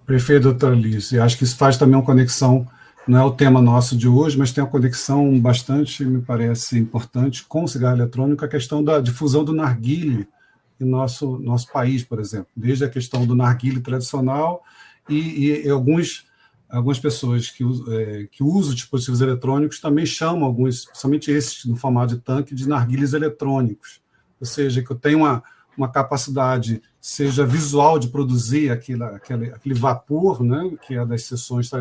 Perfeito, doutora Alice. Acho que isso faz também uma conexão, não é o tema nosso de hoje, mas tem uma conexão bastante, me parece, importante com o cigarro eletrônico, a questão da difusão do narguilé em nosso país, por exemplo. Desde a questão do narguilé tradicional e algumas pessoas que usam dispositivos eletrônicos também chamam alguns, principalmente esses no formato de tanque, de narguilés eletrônicos. Ou seja, que eu tenho uma capacidade, seja visual, de produzir aquele vapor, né, que é das sessões,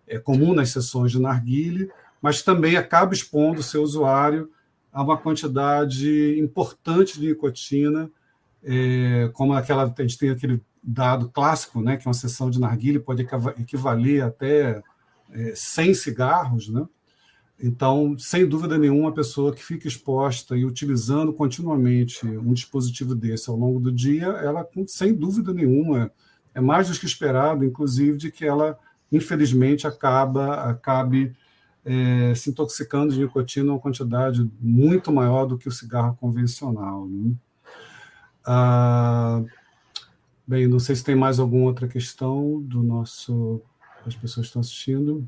é comum nas sessões de narguilé, mas também acaba expondo o seu usuário a uma quantidade importante de nicotina, como a gente tem aquele dado clássico, né, que uma sessão de narguilé pode equivaler até 100 cigarros, né? Então, sem dúvida nenhuma, a pessoa que fica exposta e utilizando continuamente um dispositivo desse ao longo do dia, ela, sem dúvida nenhuma, é mais do que esperado, inclusive, de que ela, infelizmente, acabe se intoxicando de nicotina uma quantidade muito maior do que o cigarro convencional, né? Bem, não sei se tem mais alguma outra questão das pessoas que estão assistindo.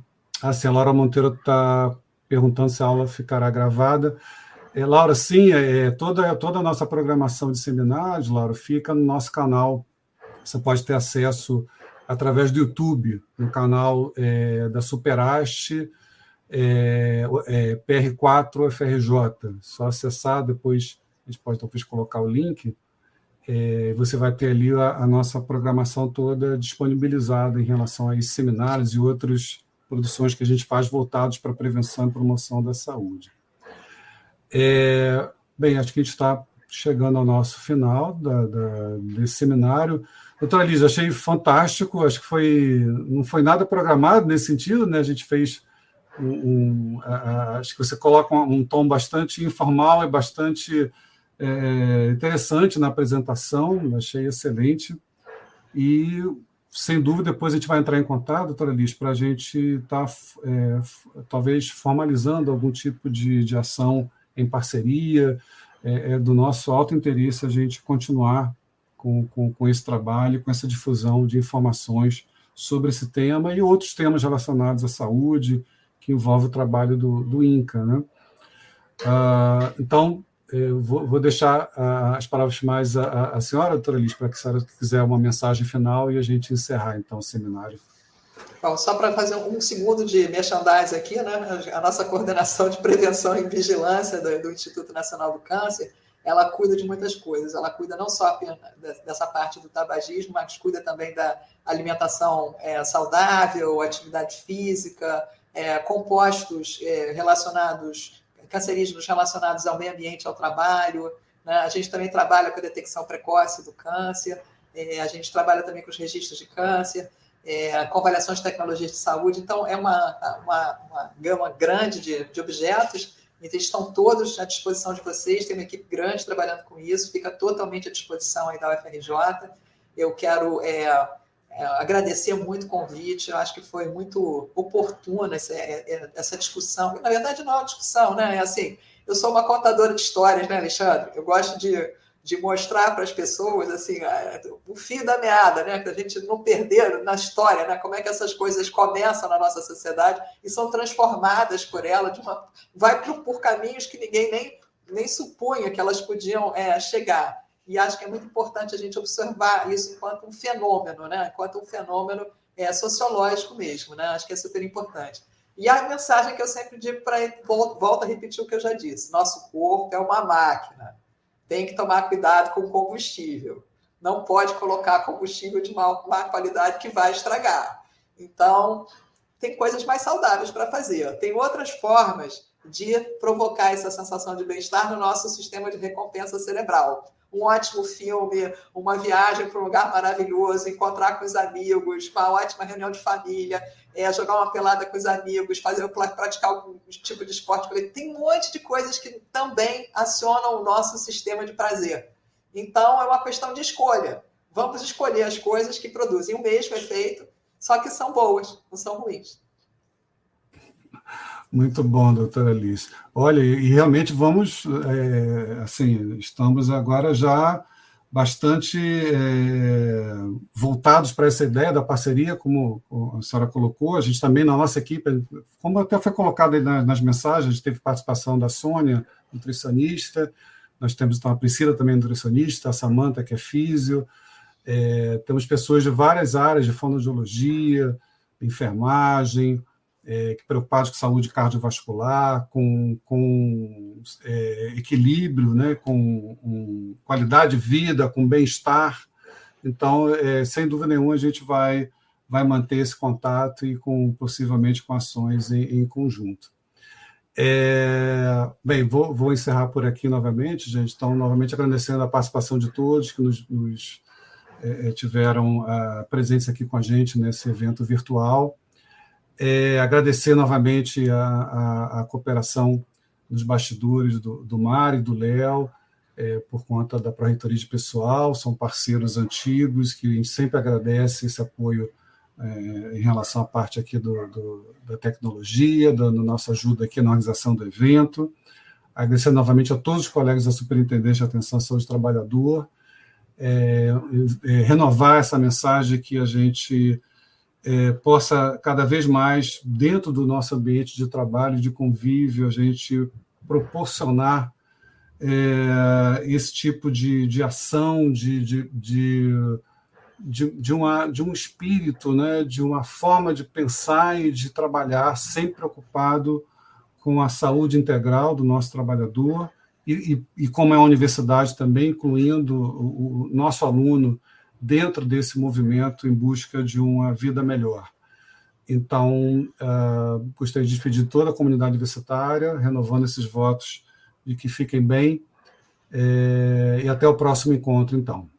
Sim, a Laura Monteiro está perguntando se a aula ficará gravada. Laura, sim, toda a nossa programação de seminários, Laura, fica no nosso canal. Você pode ter acesso através do YouTube, no canal da Superaste, PR4 FRJ. Só acessar, depois a gente pode talvez colocar o link, você vai ter ali a nossa programação toda disponibilizada em relação a esses seminários e outras produções que a gente faz voltados para a prevenção e promoção da saúde. Bem, acho que a gente está chegando ao nosso final desse seminário. Doutora Lígia, achei fantástico, acho que não foi nada programado nesse sentido, né? A gente fez acho que você coloca um tom bastante informal e bastante interessante na apresentação, achei excelente. E, sem dúvida, depois a gente vai entrar em contato, doutora Lígia, para a gente estar, talvez, formalizando algum tipo de ação em parceria. Do nosso alto interesse a gente continuar com esse trabalho, com essa difusão de informações sobre esse tema e outros temas relacionados à saúde, que envolve o trabalho do INCA, né? Então, eu vou deixar as palavras finais à senhora, doutora Lígia, para que a senhora quiser uma mensagem final e a gente encerrar, então, o seminário. Bom, só para fazer um segundo de merchandising aqui, né? A nossa coordenação de prevenção e vigilância do Instituto Nacional do Câncer, ela cuida de muitas coisas. Ela cuida não só dessa parte do tabagismo, mas cuida também da alimentação saudável, atividade física, compostos cancerígenos relacionados ao meio ambiente, ao trabalho, né? A gente também trabalha com a detecção precoce do câncer, a gente trabalha também com os registros de câncer, com avaliações de tecnologias de saúde. Então, é uma gama grande de objetos, e eles estão todos à disposição de vocês, tem uma equipe grande trabalhando com isso, fica totalmente à disposição aí da UFRJ. Eu quero agradecer muito o convite, eu acho que foi muito oportuna essa discussão. Na verdade, não é uma discussão, né? Assim, eu sou uma contadora de histórias, né, Alexandre? Eu gosto de mostrar para as pessoas assim, o fio da meada, né? Para a gente não perder na história, né? Como é que essas coisas começam na nossa sociedade e são transformadas por ela, vai por caminhos que ninguém nem supunha que elas podiam chegar. E acho que é muito importante a gente observar isso enquanto um fenômeno, né? Enquanto um fenômeno sociológico mesmo, né? Acho que é super importante. E a mensagem que eu sempre digo, volto a repetir o que eu já disse: nosso corpo é uma máquina. Tem que tomar cuidado com o combustível. Não pode colocar combustível de má qualidade que vai estragar. Então, tem coisas mais saudáveis para fazer. Tem outras formas de provocar essa sensação de bem-estar no nosso sistema de recompensa cerebral. Um ótimo filme, uma viagem para um lugar maravilhoso, encontrar com os amigos, uma ótima reunião de família, jogar uma pelada com os amigos, praticar algum tipo de esporte. Tem um monte de coisas que também acionam o nosso sistema de prazer. Então, é uma questão de escolha. Vamos escolher as coisas que produzem o mesmo efeito, só que são boas, não são ruins. Muito bom, doutora Alice. Olha, e realmente vamos, assim, estamos agora já bastante voltados para essa ideia da parceria, como a senhora colocou. A gente também, na nossa equipe, como até foi colocado aí nas mensagens, a gente teve participação da Sônia, nutricionista, nós temos então a Priscila, também nutricionista, a Samanta, que é físio, temos pessoas de várias áreas, de fonoaudiologia, enfermagem, preocupados com saúde cardiovascular, com equilíbrio, né, com qualidade de vida, com bem-estar. Então, sem dúvida nenhuma, a gente vai manter esse contato e possivelmente com ações em conjunto. Bem, vou encerrar por aqui novamente, gente. Então, novamente agradecendo a participação de todos que nos tiveram presentes aqui com a gente nesse evento virtual. Agradecer novamente a cooperação dos bastidores do Mário e do Léo, por conta da Pró-Reitoria de Pessoal, são parceiros antigos, que a gente sempre agradece esse apoio em relação à parte aqui da tecnologia, dando nossa ajuda aqui na organização do evento. Agradecer novamente a todos os colegas da Superintendência de Atenção à Saúde do Trabalhador, renovar essa mensagem que a gente possa, cada vez mais, dentro do nosso ambiente de trabalho, de convívio, a gente proporcionar esse tipo de ação, de um espírito, né, de uma forma de pensar e de trabalhar, sempre preocupado com a saúde integral do nosso trabalhador e como é uma universidade também, incluindo o nosso aluno dentro desse movimento em busca de uma vida melhor. Então, gostaria de despedir toda a comunidade universitária, renovando esses votos de que fiquem bem, e até o próximo encontro, então.